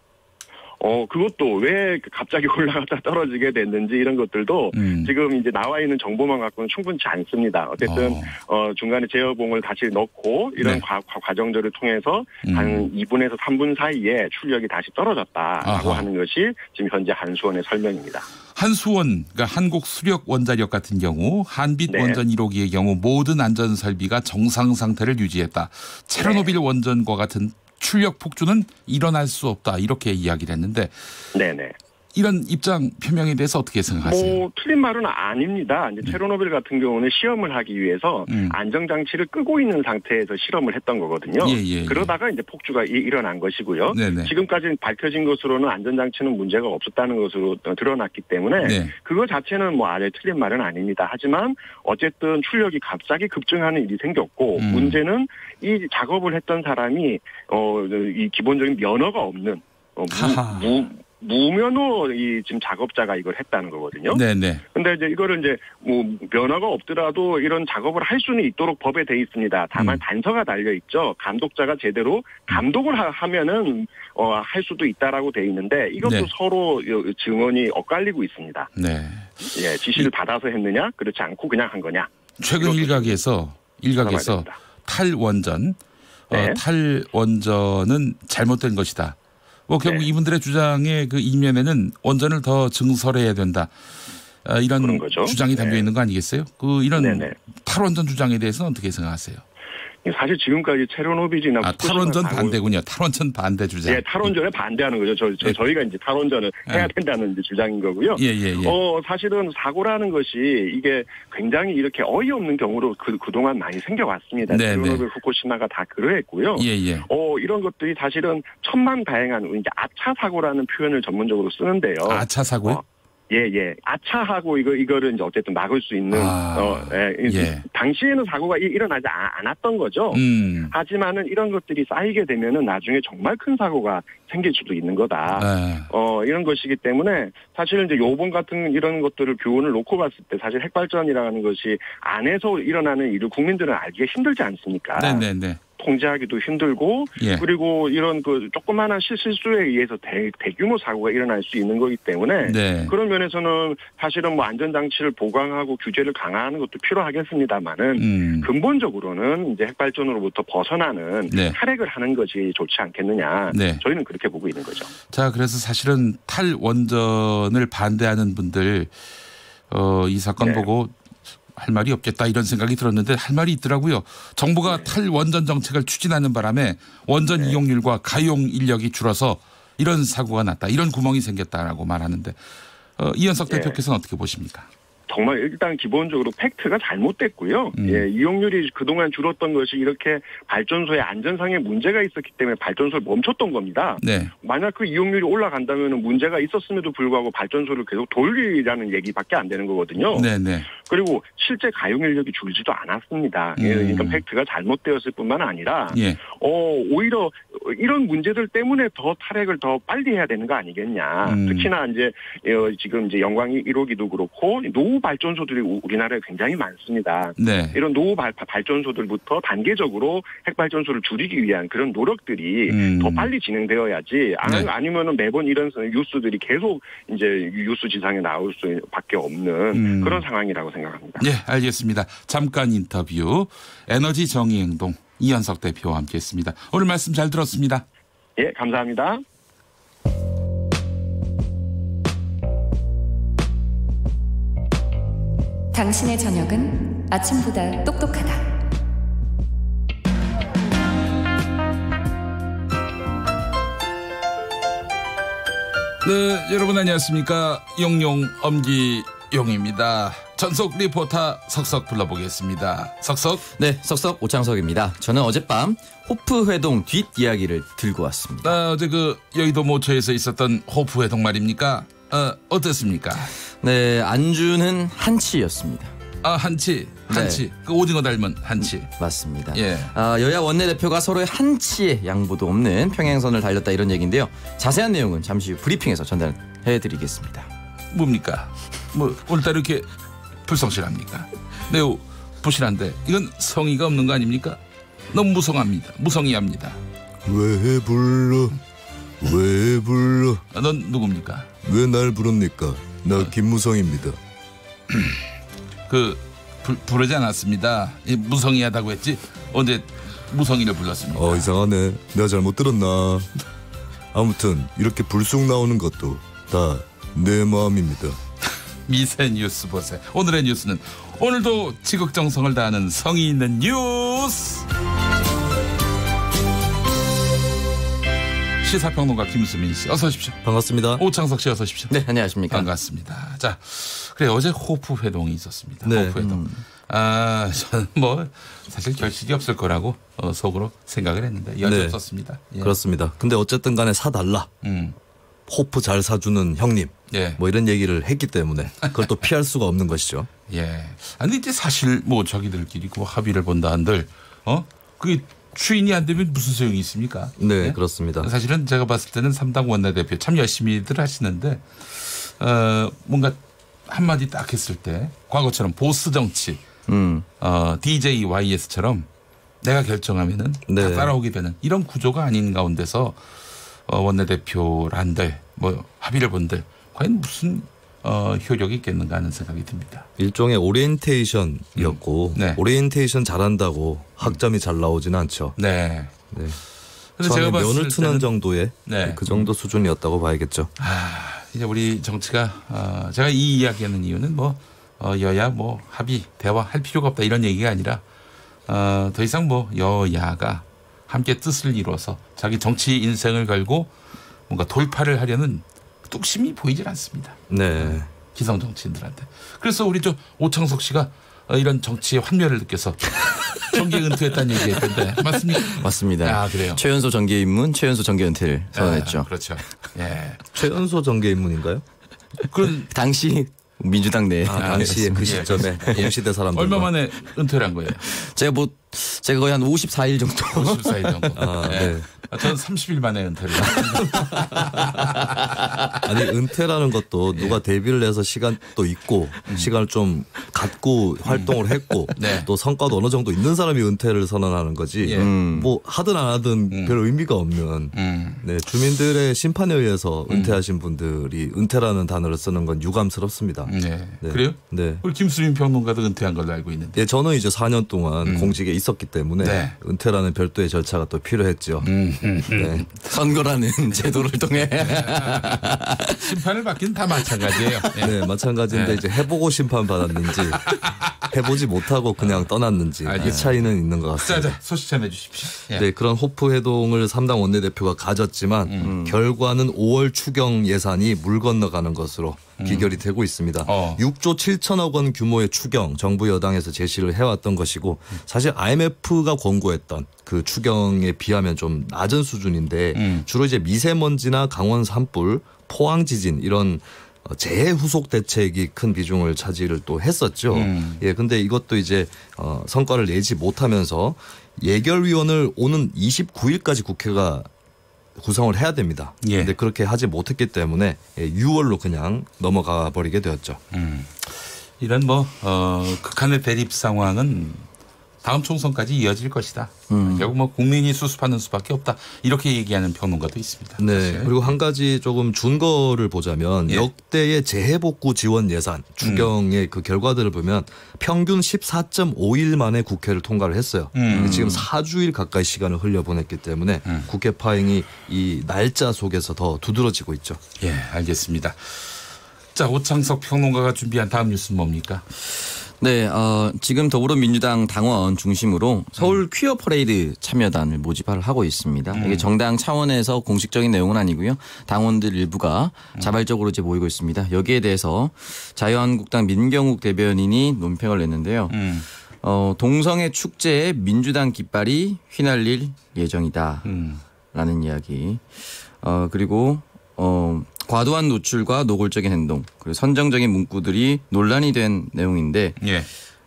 그것도 왜 갑자기 올라갔다 떨어지게 됐는지 이런 것들도 지금 이제 나와 있는 정보만 갖고는 충분치 않습니다. 어쨌든 중간에 제어봉을 다시 넣고 이런 과정들을 통해서 한 2분에서 3분 사이에 출력이 다시 떨어졌다라고 하는 것이 지금 현재 한수원의 설명입니다. 한수원, 그러니까 한국수력원자력 같은 경우 한빛원전 1호기의 경우 모든 안전 설비가 정상 상태를 유지했다. 체르노빌 원전과 같은 출력 폭주는 일어날 수 없다. 이렇게 이야기를 했는데 이런 입장 표명에 대해서 어떻게 생각하세요? 틀린 말은 아닙니다. 이제 체르노빌 같은 경우는 시험을 하기 위해서 안정장치를 끄고 있는 상태에서 실험을 했던 거거든요. 그러다가 이제 폭주가 일어난 것이고요. 지금까지 밝혀진 것으로는 안전장치는 문제가 없었다는 것으로 드러났기 때문에 그거 자체는 뭐 아예 틀린 말은 아닙니다. 하지만 어쨌든 출력이 갑자기 급증하는 일이 생겼고 문제는 이 작업을 했던 사람이 이 기본적인 면허가 없는 무면허 지금 작업자가 이걸 했다는 거거든요. 근데 이제 이거를 이제 뭐 면허가 없더라도 이런 작업을 할 수는 있도록 법에 돼 있습니다. 다만 단서가 달려 있죠. 감독자가 제대로 감독을 하면은 할 수도 있다라고 돼 있는데 이것도 서로 증언이 엇갈리고 있습니다. 지시를 받아서 했느냐, 그렇지 않고 그냥 한 거냐. 최근 일각에서 탈원전, 탈원전은 잘못된 것이다. 결국 이분들의 주장의 그 이면에는 원전을 더 증설해야 된다. 이런 주장이 담겨 있는 거 아니겠어요? 이런 탈원전 주장에 대해서는 어떻게 생각하세요? 사실 지금까지 체르노빌이나 탈원전 반대군요. 탈원전 반대 주장. 탈원전에 반대하는 거죠. 저희가 이제 탈원전을 해야 된다는 이제 주장인 거고요. 사실은 사고라는 것이 이게 굉장히 이렇게 어이없는 경우로 그동안 많이 생겨왔습니다. 체르노빌, 후쿠시마가 다 그러했고요. 이런 것들이 사실은 천만다행한 이제 아차 사고라는 표현을 전문적으로 쓰는데요. 아차 사고요? 예. 아차하고 이거를 이제 어쨌든 막을 수 있는, 당시에는 사고가 일어나지 않았던 거죠. 하지만은 이런 것들이 쌓이게 되면은 나중에 정말 큰 사고가 생길 수도 있는 거다. 이런 것이기 때문에 사실은 이제 요번 같은 이런 것들을 교훈을 놓고 봤을 때 사실 핵발전이라는 것이 안에서 일어나는 일을 국민들은 알기가 힘들지 않습니까? 네네네. 통제하기도 힘들고 그리고 이런 그 조그마한 실수에 의해서 대규모 사고가 일어날 수 있는 거기 때문에 그런 면에서는 사실은 뭐 안전장치를 보강하고 규제를 강화하는 것도 필요하겠습니다만은 근본적으로는 이제 핵발전으로부터 벗어나는 탈핵을 하는 것이 좋지 않겠느냐. 저희는 그렇게 보고 있는 거죠. 자, 그래서 사실은 탈원전을 반대하는 분들 이 사건 보고 할 말이 없겠다 이런 생각이 들었는데 할 말이 있더라고요. 정부가 탈원전 정책을 추진하는 바람에 원전 이용률과 가용 인력이 줄어서 이런 사고가 났다. 이런 구멍이 생겼다라고 말하는데 이현석 대표께서는 어떻게 보십니까? 정말 일단 기본적으로 팩트가 잘못됐고요. 이용률이 그동안 줄었던 것이 이렇게 발전소의 안전상의 문제가 있었기 때문에 발전소를 멈췄던 겁니다. 만약 그 이용률이 올라간다면 문제가 있었음에도 불구하고 발전소를 계속 돌리라는 얘기밖에 안 되는 거거든요. 그리고 실제 가용 인력이 줄지도 않았습니다. 그러니까 팩트가 잘못되었을 뿐만 아니라 오히려 이런 문제들 때문에 더 탈핵을 더 빨리 해야 되는 거 아니겠냐. 특히나 이제 지금 이제 영광이 1호기도 그렇고 노후 발전소들이 우리나라에 굉장히 많습니다. 이런 노후 발전소들부터 단계적으로 핵발전소를 줄이기 위한 그런 노력들이 더 빨리 진행되어야지 아니면은 매번 이런 뉴스들이 계속 이제 뉴스 지상에 나올 수밖에 없는 그런 상황이라고 생각합니다. 네, 알겠습니다. 잠깐 인터뷰 에너지 정의행동 이현석 대표와 함께했습니다. 오늘 말씀 잘 들었습니다. 예, 감사합니다. 당신의 저녁은 아침보다 똑똑하다. 네, 여러분 안녕하십니까. 용용 엄기용입니다. 전속 리포터 석석 불러보겠습니다. 석석. 네, 석석 오창석입니다. 저는 어젯밤 호프 회동 뒷이야기를 들고 왔습니다. 어제 그 여의도 모처에서 있었던 호프 회동 말입니까? 어땠습니까? 네, 안주는 한치였습니다. 한치. 그 오징어 닮은 한치. 맞습니다. 여야 원내대표가 서로의 한치의 양보도 없는 평행선을 달렸다 이런 얘기인데요. 자세한 내용은 잠시 후 브리핑에서 전달해드리겠습니다. 뭡니까? 오늘따라 이렇게 불성실합니까? 매우 부실한데 이건 성의가 없는 거 아닙니까? 너무 무성의합니다. 왜 불러? 넌 누굽니까? 왜 날 부릅니까? 나 김무성입니다. 부르지 않았습니다. 무성의하다고 했지 언제 무성의를 불렀습니까? 이상하네. 내가 잘못 들었나? 아무튼 이렇게 불쑥 나오는 것도 다 내 마음입니다. 미세 뉴스 보세요. 오늘의 뉴스는 오늘도 지극정성을 다하는 성의 있는 뉴스. 시사평론가 김수민 씨 어서 오십시오. 반갑습니다. 오창석 씨 어서 오십시오. 네, 안녕하십니까. 반갑습니다. 자, 그래 어제 호프 회동이 있었습니다. 네. 호프 회동. 저는 사실 결실이 없을 거라고 속으로 생각을 했는데 여지 없었습니다. 그렇습니다. 근데 어쨌든 간에 사달라. 호프 잘 사주는 형님. 뭐 이런 얘기를 했기 때문에 그걸 또 피할 수가 없는 것이죠. 아니 이제 사실 자기들끼리 합의를 본다 한들 그게 추인이 안 되면 무슨 소용이 있습니까? 네, 그렇습니다. 사실은 제가 봤을 때는 3당 원내대표 참 열심히들 하시는데 뭔가 한마디 딱 했을 때 과거처럼 보스 정치 DJYS처럼 내가 결정하면은 다 따라오게 되는 이런 구조가 아닌 가운데서 원내대표란들 합의를 본들 과연 무슨 효력이 있겠는가 하는 생각이 듭니다. 일종의 오리엔테이션이었고 오리엔테이션 잘한다고 학점이 잘 나오지는 않죠. 그래서 제가 면을 트는 정도의 그 정도 수준이었다고 봐야겠죠. 이제 우리 정치가 제가 이 이야기하는 이유는 여야 합의 대화할 필요가 없다 이런 얘기가 아니라 더 이상 여야가 함께 뜻을 이루어서 자기 정치 인생을 걸고 뭔가 돌파를 하려는 뚝심이 보이질 않습니다. 기성 정치인들한테. 그래서 우리 오창석 씨가 이런 정치의 환멸을 느껴서 정계 은퇴했다는 얘기했던데 맞습니까? 맞습니다. 그래요. 최연소 정계 입문, 최연소 정계 은퇴를 선언했죠. 그렇죠. 최연소 정계 입문인가요? 그런 당시 민주당 내 당시에 그 시점에 MC대 사람들 얼마 만에 은퇴를 한 거예요? 제가 거의 한 54일 정도. 54일 정도. 네. 저는 30일 만에 은퇴를 아니 은퇴라는 것도 누가 데뷔를 해서 시간도 있고 시간을 좀 갖고 활동을 했고 네. 또 성과도 어느 정도 있는 사람이 은퇴를 선언하는 거지 뭐 하든 안 하든 별 의미가 없는 네, 주민들의 심판에 의해서 은퇴하신 분들이 은퇴라는 단어를 쓰는 건 유감스럽습니다. 네. 네. 그래요? 네. 우리 김수민 평론가도 은퇴한 걸로 알고 있는데. 네, 저는 이제 4년 동안 공직에 있었기 때문에 네. 은퇴라는 별도의 절차가 또 필요했죠. 네. 선거라는 제도를 통해 심판을 받기는 다 마찬가지예요. 네, 마찬가지인데 네. 이제 해보고 심판 받았는지 해보지 못하고 그냥 떠났는지 이 차이는 있는 것 같습니다. 자, 소식 전해 주십시오. 예. 네, 그런 호프 회동을 3당 원내대표가 가졌지만 결과는 5월 추경 예산이 물 건너가는 것으로 기결이 되고 있습니다. 6조 7천억 원 규모의 추경 정부 여당에서 제시를 해왔던 것이고 사실 IMF가 권고했던 그 추경에 비하면 좀 낮은 수준인데 주로 이제 미세먼지나 강원 산불, 포항 지진 이런 재해 후속 대책이 큰 비중을 차지를 또 했었죠. 예, 근데 이것도 이제 성과를 내지 못하면서 예결위원을 오는 29일까지 국회가 구성을 해야 됩니다. 그런데 그렇게 하지 못했기 때문에 6월로 그냥 넘어가 버리게 되었죠. 이런 극한의 대립 상황은 다음 총선까지 이어질 것이다. 결국 국민이 수습하는 수밖에 없다. 이렇게 얘기하는 평론가도 있습니다. 네. 사실. 그리고 한 가지 조금 준거를 보자면 역대의 재해복구 지원 예산 추경의 그 결과들을 보면 평균 14.5일 만에 국회를 통과를 했어요. 지금 4주일 가까이 시간을 흘려보냈기 때문에 국회 파행이 이 날짜 속에서 더 두드러지고 있죠. 예, 알겠습니다. 자, 오창석 평론가가 준비한 다음 뉴스는 뭡니까? 네, 지금 더불어민주당 당원 중심으로 서울 퀴어 퍼레이드 참여단을 모집을 하고 있습니다. 이게 정당 차원에서 공식적인 내용은 아니고요. 당원들 일부가 자발적으로 이제 모이고 있습니다. 여기에 대해서 자유한국당 민경욱 대변인이 논평을 냈는데요. 동성애 축제에 민주당 깃발이 휘날릴 예정이다라는 이야기. 그리고 과도한 노출과 노골적인 행동 그리고 선정적인 문구들이 논란이 된 내용인데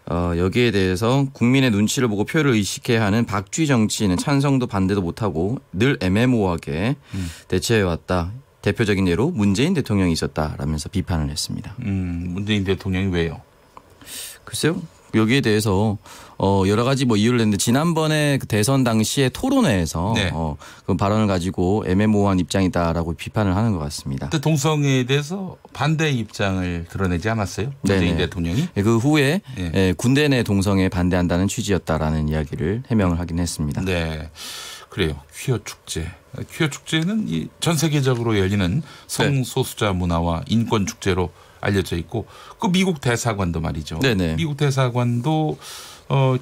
여기에 대해서 국민의 눈치를 보고 표를 의식해야 하는 박쥐 정치인은 찬성도 반대도 못하고 늘 애매모호하게 대처해왔다. 대표적인 예로 문재인 대통령이 있었다라면서 비판을 했습니다. 문재인 대통령이 왜요? 글쎄요. 여기에 대해서 여러 가지 이유를 냈는데 지난번에 그 대선 당시에 토론회에서 그 발언을 가지고 애매모호한 입장이다라고 비판을 하는 것 같습니다. 그때 동성애에 대해서 반대 입장을 드러내지 않았어요? 문재인 대통령이? 그 후에 군대 내 동성애에 반대한다는 취지였다라는 이야기를 해명을 하긴 했습니다. 네, 그래요. 퀴어 축제. 퀴어 축제는 전 세계적으로 열리는 성소수자 문화와 인권 축제로 알려져 있고 그 미국 대사관도 말이죠. 네네. 미국 대사관도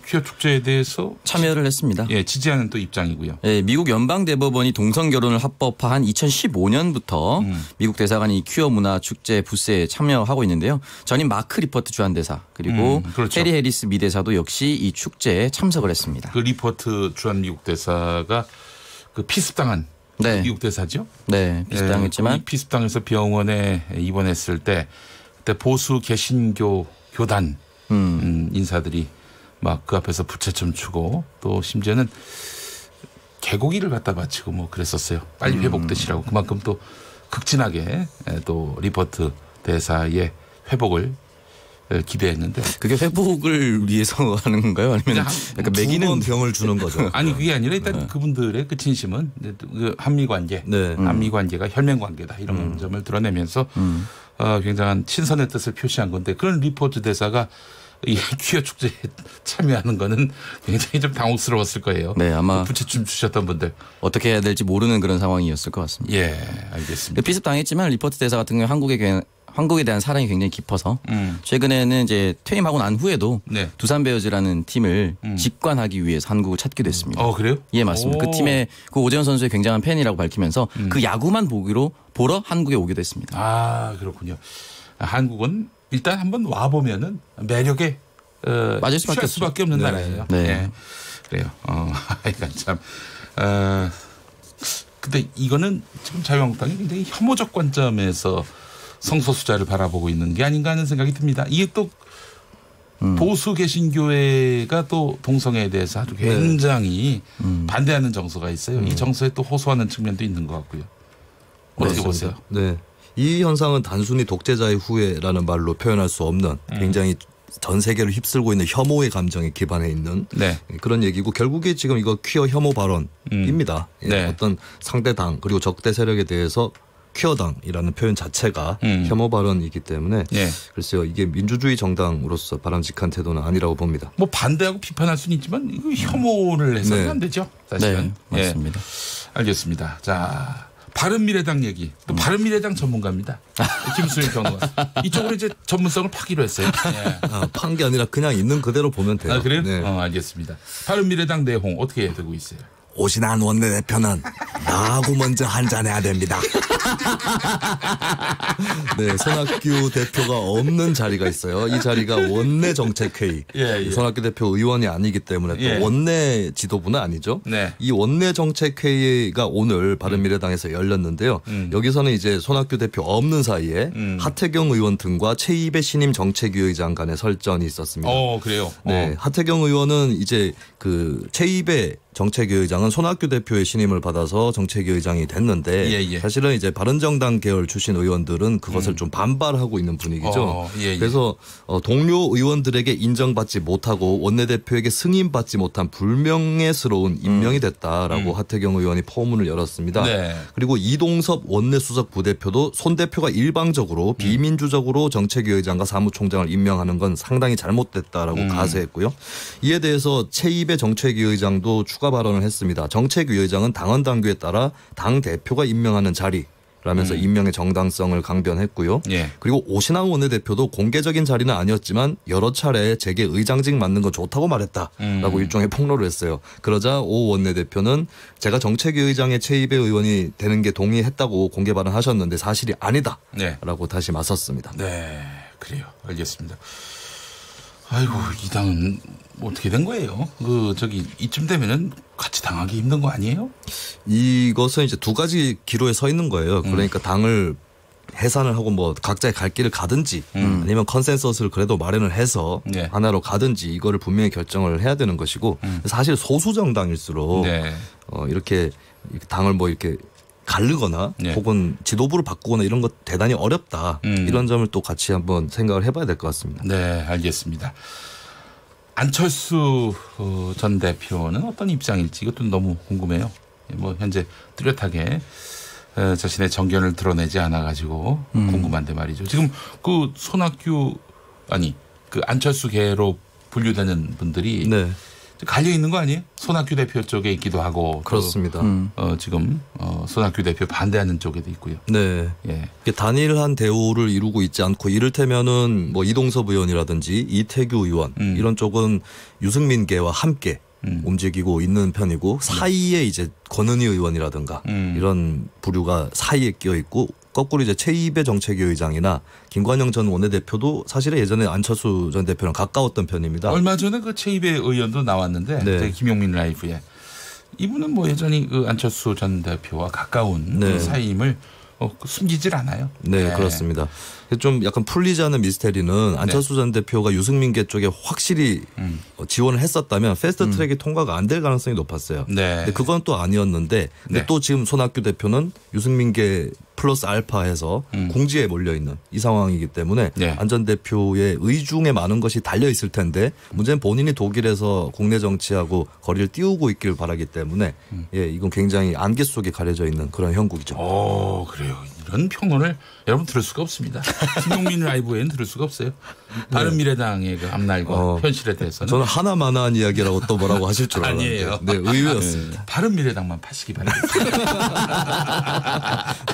퀴어 축제에 대해서 참여를 했습니다. 예, 지지하는 또 입장이고요. 예, 미국 연방 대법원이 동성 결혼을 합법화한 2015년부터 미국 대사관이 퀴어 문화 축제 부스에 참여하고 있는데요. 전임 마크 리퍼트 주한대사 그리고 그렇죠. 해리 해리스 미 대사도 역시 이 축제에 참석을 했습니다. 그 리퍼트 주한 미국 대사가 그 피습당한 미국 대사죠. 네, 피습당했지만 피습당해서 병원에 입원했을 때 그때 보수 개신교 교단 인사들이 막 그 앞에서 부채춤 추고 또 심지어는 개고기를 갖다 바치고 그랬었어요. 빨리 회복되시라고. 그만큼 또 극진하게 또 리퍼트 대사의 회복을 기대했는데 그게 회복을 위해서 하는 건가요? 아니면 약간 먹이는 병을 주는 거죠? 아니 그게 아니라 일단 그분들의 그 진심은 그 한미 관계, 한미 관계가 혈맹 관계다 이런 점을 드러내면서 굉장한 친선의 뜻을 표시한 건데 그런 리포트 대사가 이 퀴어 축제에 참여하는 거는 굉장히 좀 당혹스러웠을 거예요. 네, 아마 부채춤 추셨던 분들 어떻게 해야 될지 모르는 그런 상황이었을 것 같습니다. 예, 알겠습니다. 피습당했지만 리포트 대사 같은 경우 한국에 대한 사랑이 굉장히 깊어서 최근에는 이제 퇴임하고 난 후에도 두산 베어즈라는 팀을 직관하기 위해서 한국을 찾기도 했습니다. 그래요? 예, 맞습니다. 그 팀의 그 오재원 선수의 굉장한 팬이라고 밝히면서 그 야구만 보러 한국에 오기도 했습니다. 아, 그렇군요. 한국은 일단 한번 와 보면은 매력에 맞을 수밖에 없는 나라예요. 네. 그래요. 그러니까 참. 근데 이거는 지금 자유한국당이 굉장히 혐오적 관점에서 성소수자를 바라보고 있는 게 아닌가 하는 생각이 듭니다. 이게 또 보수 개신교회가 또 동성애에 대해서 아주 굉장히 반대하는 정서가 있어요. 이 정서에 또 호소하는 측면도 있는 것 같고요. 어떻게 보세요? 네. 이 현상은 단순히 독재자의 후예라는 말로 표현할 수 없는 굉장히 전 세계를 휩쓸고 있는 혐오의 감정에 기반해 있는 그런 얘기고 결국에 지금 이거 퀴어 혐오 발언입니다. 어떤 상대당 그리고 적대 세력에 대해서 퀴어당이라는 표현 자체가 혐오 발언이기 때문에 글쎄요 이게 민주주의 정당으로서 바람직한 태도는 아니라고 봅니다. 뭐 반대하고 비판할 수는 있지만 이거 혐오를 해서는 안 되죠. 사실은. 네, 맞습니다. 알겠습니다. 자 바른미래당 얘기. 또 바른미래당 전문가입니다. 김수일 평론가. 이쪽으로 이제 전문성을 파기로 했어요. 판 게 아니라 그냥 있는 그대로 보면 돼요. 아, 그래요? 네. 알겠습니다. 바른미래당 내홍 어떻게 되고 있어요? 오신환 원내대표는 나하고 먼저 한잔해야 됩니다. 네, 손학규 대표가 없는 자리가 있어요. 이 자리가 원내 정책회의. 손학규 대표 의원이 아니기 때문에 또 원내 지도부는 아니죠. 이 원내 정책회의가 오늘 바른미래당에서 열렸는데요. 여기서는 이제 손학규 대표 없는 사이에 하태경 의원 등과 최입의 신임 정책위의장 간의 설전이 있었습니다. 그래요? 네, 하태경 의원은 이제 그 최입의 정책위의장은 손학규 대표의 신임을 받아서 정책위의장이 됐는데 사실은 이제 바른정당 계열 출신 의원들은 그것을 좀 반발하고 있는 분위기죠. 그래서 동료 의원들에게 인정받지 못하고 원내대표에게 승인받지 못한 불명예스러운 임명이 됐다라고 하태경 의원이 포문을 열었습니다. 그리고 이동섭 원내수석 부대표도 손 대표가 일방적으로 비민주적으로 정책위의장과 사무총장을 임명하는 건 상당히 잘못됐다라고 가세했고요. 이에 대해서 최입의 정책위의장도 추가 발언을 했습니다. 정책위의장은 당원 당규에 따라 당 대표가 임명하는 자리라면서 임명의 정당성을 강변했고요. 그리고 오신환 원내대표도 공개적인 자리는 아니었지만 여러 차례 제게 의장직 맡는 건 좋다고 말했다라고 일종의 폭로를 했어요. 그러자 오 원내대표는 제가 정책위의장의 최입의 의원이 되는 게 동의했다고 공개 발언하셨는데 사실이 아니다라고 다시 맞섰습니다. 네, 그래요. 알겠습니다. 아이고 이 당은 어떻게 된 거예요? 이쯤 되면은 같이 당하기 힘든 거 아니에요? 이것은 이제 두 가지 기로에 서 있는 거예요. 그러니까 당을 해산을 하고 뭐 각자의 갈 길을 가든지 아니면 컨센서스를 그래도 마련을 해서 하나로 가든지 이거를 분명히 결정을 해야 되는 것이고 사실 소수 정당일수록 이렇게 당을 뭐 이렇게 가르거나 혹은 지도부를 바꾸거나 이런 것 대단히 어렵다. 이런 점을 또 같이 한번 생각을 해봐야 될 것 같습니다. 네, 알겠습니다. 안철수 전 대표는 어떤 입장일지 이것도 너무 궁금해요. 뭐 현재 뚜렷하게 자신의 정견을 드러내지 않아가지고 궁금한데 말이죠. 지금 그 손학규 그 안철수계로 분류되는 분들이 갈려 있는 거 아니에요? 손학규 대표 쪽에 있기도 하고 그렇습니다. 지금 손학규 대표 반대하는 쪽에도 있고요. 네. 단일한 대우를 이루고 있지 않고 이를테면은 뭐 이동섭 의원이라든지 이태규 의원 이런 쪽은 유승민계와 함께 움직이고 있는 편이고 사이에 이제 권은희 의원이라든가 이런 부류가 사이에 끼어 있고 거꾸로 이제 최입의 정책위의장이나 김관영 전 원내대표도 사실은 예전에 안철수 전 대표랑 가까웠던 편입니다. 얼마 전에 그 최입의 의원도 나왔는데 김용민 라이브에 이분은 뭐 여전히 그 안철수 전 대표와 가까운 그 사이임을 숨기질 않아요. 네, 그렇습니다. 좀 약간 풀리지 않은 미스테리는 안철수 전 대표가 유승민계 쪽에 확실히 지원을 했었다면 패스트트랙이 통과가 안 될 가능성이 높았어요. 근데 그건 또 아니었는데 근데 또 지금 손학규 대표는 유승민계 플러스 알파해서 궁지에 몰려있는 이 상황이기 때문에 안 전 대표의 의중에 많은 것이 달려있을 텐데 문제는 본인이 독일에서 국내 정치하고 거리를 띄우고 있길 바라기 때문에 이건 굉장히 안개 속에 가려져 있는 그런 형국이죠. 그래요. 이런 평론을 여러분 들을 수가 없습니다. 김용민 라이브에는 들을 수가 없어요. 바른미래당의 그 앞날과 현실에 대해서는. 저는 하나만한 이야기라고 또 뭐라고 하실 줄 알았는데. 아니에요. 네, 의외였습니다. 바른미래당만 파시기 바랍니다.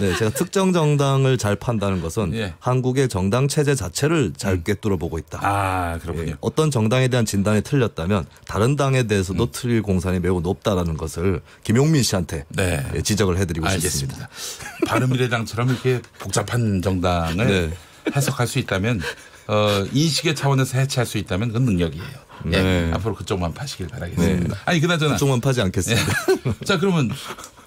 네, 제가 특정 정당을 잘 판다는 것은 한국의 정당 체제 자체를 잘 꿰뚫어 보고 있다. 그렇군요. 어떤 정당에 대한 진단이 틀렸다면 다른 당에 대해서도 틀릴 공산이 매우 높다라는 것을 김용민 씨한테 지적을 해드리고 싶습니다. 바른미래당처럼 이렇게 복잡한 정당을 해석할 수 있다면 인식의 차원에서 해체할 수 있다면 그건 능력이에요. 앞으로 그쪽만 파시길 바라겠습니다. 아니 그나저나 그쪽만 파지 않겠습니다. 자 그러면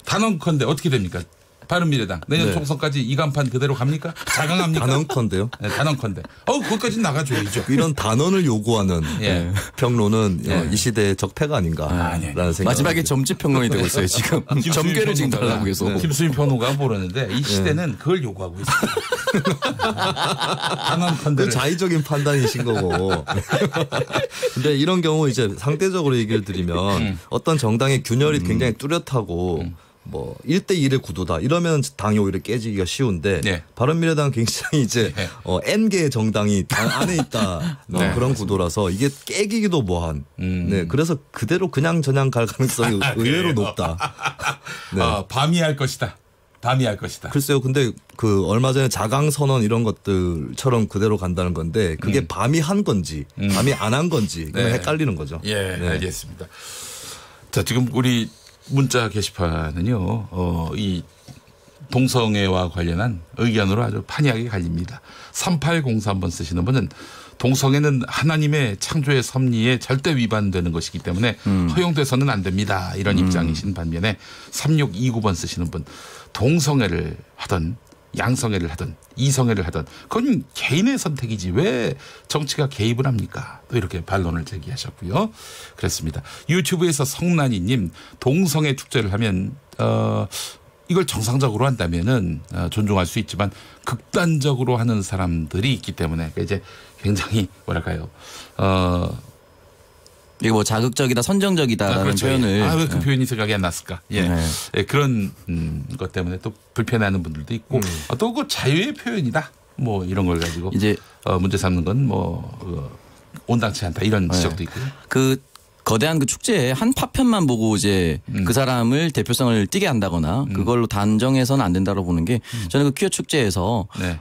단언컨대 어떻게 됩니까? 바른미래당 내년 네. 총선까지 이 간판 그대로 갑니까? 자강합니까? 단언컨대요. 네, 단언컨대. 거기까지 나가줘야죠. 이런 단언을 요구하는 예. 평론은 예. 이 시대의 적폐가 아닌가라는 생각. 마지막에 점집 평론이 되고 있어요 지금. 점괘를 지금 달라고 해서. 김수인 평론가가 모르는데 이 시대는 그걸 요구하고 있습니다. 단언컨대. 자의적인 판단이신 거고. 근데 이런 경우 이제 상대적으로 얘기를 드리면 어떤 정당의 균열이 굉장히 뚜렷하고 뭐 1대1의 구도다 이러면 당이 오히려 깨지기가 쉬운데 네. 바른미래당은 굉장히 이제 N개의 정당이 당 안에 있다 네. 그런 구도라서 이게 깨기기도 뭐한 네, 그래서 그대로 그냥 저냥 갈 가능성이 의외로 높다. 네. 밤이할 것이다. 밤이할 것이다. 글쎄요. 근데 그 얼마 전에 자강 선언 이런 것들처럼 그대로 간다는 건데 그게 밤이 한 건지 밤이 안 한 건지 네. 헷갈리는 거죠. 예, 네. 알겠습니다. 자, 지금 우리 문자 게시판은요, 이 동성애와 관련한 의견으로 아주 판이하게 갈립니다. 3803번 쓰시는 분은 동성애는 하나님의 창조의 섭리에 절대 위반되는 것이기 때문에 허용돼서는 안 됩니다. 이런 입장이신 반면에 3629번 쓰시는 분, 동성애를 하던 양성애를 하든 이성애를 하든 그건 개인의 선택이지 왜 정치가 개입을 합니까? 또 이렇게 반론을 제기하셨고요. 그렇습니다. 유튜브에서 성난이님 동성애 축제를 하면 이걸 정상적으로 한다면은 존중할 수 있지만 극단적으로 하는 사람들이 있기 때문에 이제 굉장히 뭐랄까요? 이게 뭐 자극적이다, 선정적이다라는 그렇죠. 표현을. 왜 그 표현이 생각이 안 났을까? 예. 예, 그런 것 때문에 또 불편해하는 분들도 있고 또 그 자유의 표현이다. 뭐 이런 걸 가지고 이제 문제 삼는 건 온당치 않다 이런 지적도 있고요. 그 거대한 그 축제에 한 파편만 보고 이제 그 사람을 대표성을 띠게 한다거나 그걸로 단정해서는 안 된다고 보는 게 저는 그 퀴어 축제에서 네.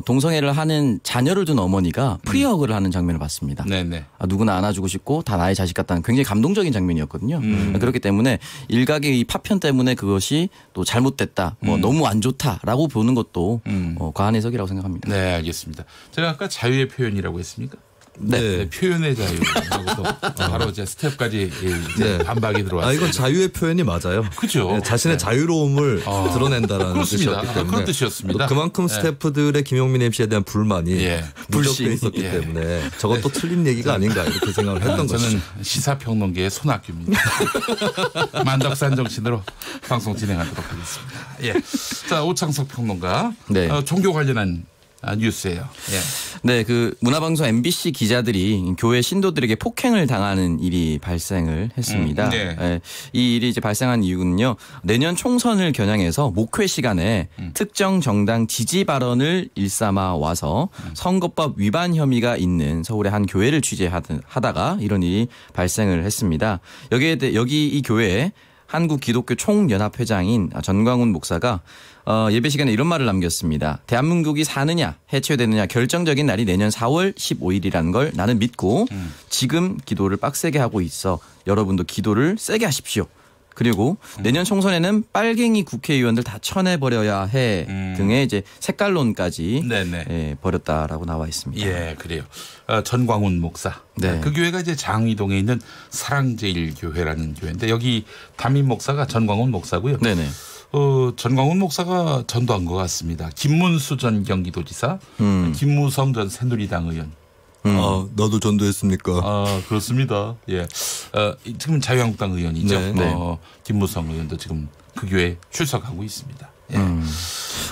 동성애를 하는 자녀를 둔 어머니가 프리허그를 하는 장면을 봤습니다. 네네. 누구나 안아주고 싶고 다 나의 자식 같다는 굉장히 감동적인 장면이었거든요. 그렇기 때문에 일각의 이 파편 때문에 그것이 또 잘못됐다, 뭐 너무 안 좋다라고 보는 것도 과한 해석이라고 생각합니다. 네, 알겠습니다. 제가 아까 자유의 표현이라고 했습니까? 네. 표현의 자유하고도 바로 이제 스텝까지 이제 반박이 들어왔어요. 이건 자유의 표현이 맞아요. 그죠. 네, 자신의 자유로움을 드러낸다라는 뜻이었기 때문에. 그런 뜻이었습니다. 그만큼 스태프들의 김용민 MC에 대한 불만이 누적돼 있었기 때문에 저것도 틀린 얘기가 아닌가 이렇게 생각을 했던 거죠. 저는 시사평론계의 손학규입니다. 만덕산 정신으로 방송 진행하도록 하겠습니다. 예. 자, 오창석 평론가. 네. 종교 관련한 뉴스예요. 예. 네, 그 문화방송 MBC 기자들이 교회 신도들에게 폭행을 당하는 일이 발생을 했습니다. 네. 네, 이 일이 이제 발생한 이유는요. 내년 총선을 겨냥해서 목회 시간에 특정 정당 지지 발언을 일삼아 와서 선거법 위반 혐의가 있는 서울의 한 교회를 취재하다가 이런 일이 발생을 했습니다. 여기 이 교회에 한국 기독교 총연합회장인 전광훈 목사가 예배 시간에 이런 말을 남겼습니다. 대한민국이 사느냐 해체되느냐 결정적인 날이 내년 4월 15일이라는 걸 나는 믿고 지금 기도를 빡세게 하고 있어. 여러분도 기도를 세게 하십시오. 그리고 내년 총선에는 빨갱이 국회의원들 다 쳐내버려야 해 등의 이제 색깔론까지 벌였다라고 나와 있습니다. 예, 그래요. 전광훈 목사. 네. 그 교회가 이제 장위동에 있는 사랑제일교회라는 교회인데 여기 담임 목사가 전광훈 목사고요. 네네. 전광훈 목사가 전도한 것 같습니다. 김문수 전 경기도지사, 김무성 전 새누리당 의원. 나도 전도했습니까? 그렇습니다. 예. 지금 자유한국당 의원이죠. 네. 김무성 의원도 지금 그 교회에 출석하고 있습니다. 예.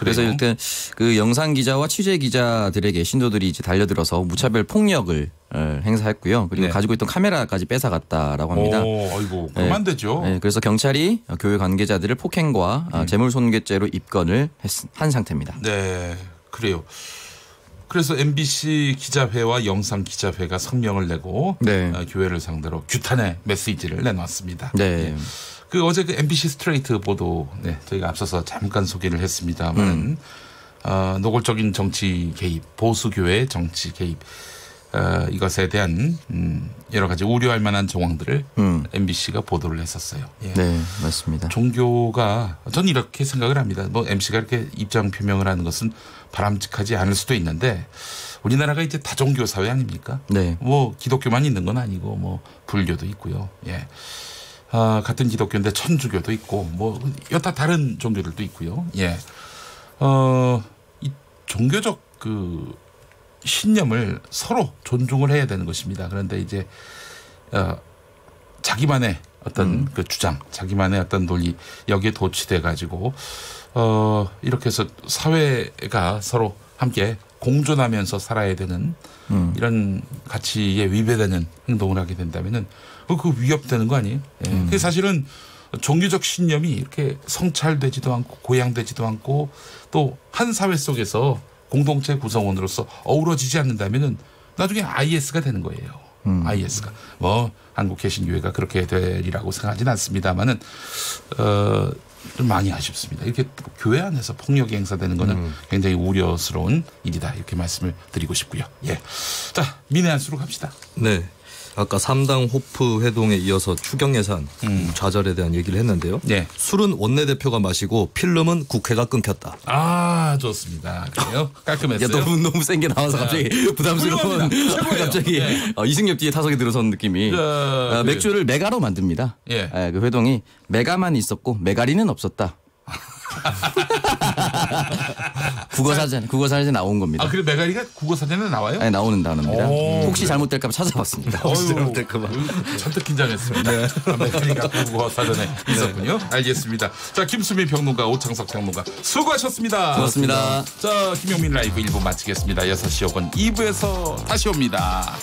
그래서 일단 그 영상 기자와 취재 기자들에게 신도들이 이제 달려들어서 무차별 폭력을 행사했고요. 그리고 가지고 있던 카메라까지 뺏어갔다라고 합니다. 아이고, 그럼 안 되죠. 네, 그래서 경찰이 교회 관계자들을 폭행과 재물손괴죄로 입건을 한 상태입니다. 네, 그래요. 그래서 MBC 기자회와 영상 기자회가 성명을 내고 교회를 상대로 규탄의 메시지를 내놨습니다. 네. 그 어제 그 MBC 스트레이트 보도 저희가 앞서서 잠깐 소개를 했습니다만 노골적인 정치 개입, 보수교회의 정치 개입 이것에 대한 여러 가지 우려할 만한 정황들을 MBC가 보도를 했었어요. 예. 네, 맞습니다. 종교가 전 이렇게 생각을 합니다. 뭐 MC가 이렇게 입장 표명을 하는 것은 바람직하지 않을 수도 있는데 우리나라가 이제 다종교 사회 아닙니까? 네. 뭐 기독교만 있는 건 아니고 뭐 불교도 있고요. 예. 같은 기독교인데 천주교도 있고 뭐 여타 다른 종교들도 있고요. 예. 이 종교적 그 신념을 서로 존중을 해야 되는 것입니다. 그런데 이제 자기만의 어떤 그 주장, 자기만의 어떤 논리 여기에 도취돼 가지고 이렇게 해서 사회가 서로 함께 공존하면서 살아야 되는 이런 가치에 위배되는 행동을 하게 된다면은 그 위협되는 거 아니에요? 예. 그게 사실은 종교적 신념이 이렇게 성찰되지도 않고 고양되지도 않고 또 한 사회 속에서 공동체 구성원으로서 어우러지지 않는다면은 나중에 IS가 되는 거예요. IS가 뭐 한국 개신교회가 그렇게 되리라고 생각하지는 않습니다만은 좀 많이 아쉽습니다. 이렇게 교회 안에서 폭력이 행사되는 거는 굉장히 우려스러운 일이다 이렇게 말씀을 드리고 싶고요. 예, 자 민해안수로 갑시다. 네. 아까 3당 호프 회동에 이어서 추경 예산 좌절에 대한 얘기를 했는데요. 네. 술은 원내대표가 마시고 필름은 국회가 끊겼다. 아 좋습니다. 그래요? 깔끔했어요. 야, 너무 센 게 나와서 갑자기 부담스러운 갑자기 네. 이승엽 뒤에 타석에 들어선 느낌이. 맥주를 메가로 만듭니다. 예. 그 회동이 메가만 있었고 메가리는 없었다. 국어사전에 나온 겁니다. 아, 그래 메가리가 국어사전에 나와요? 네, 나오는 단어입니다. 혹시 잘못될까 봐 찾아봤습니다. 혹시 잘못될까 봐. 잔뜩 긴장했습니다. 네. 메가리가 국어사전에 있었군요. 알겠습니다. 자, 김수민 평론가, 오창석 평론가 수고하셨습니다. 고맙습니다. 자, 김용민 라이브 1부 마치겠습니다. 6시 5분 2부에서 다시 옵니다.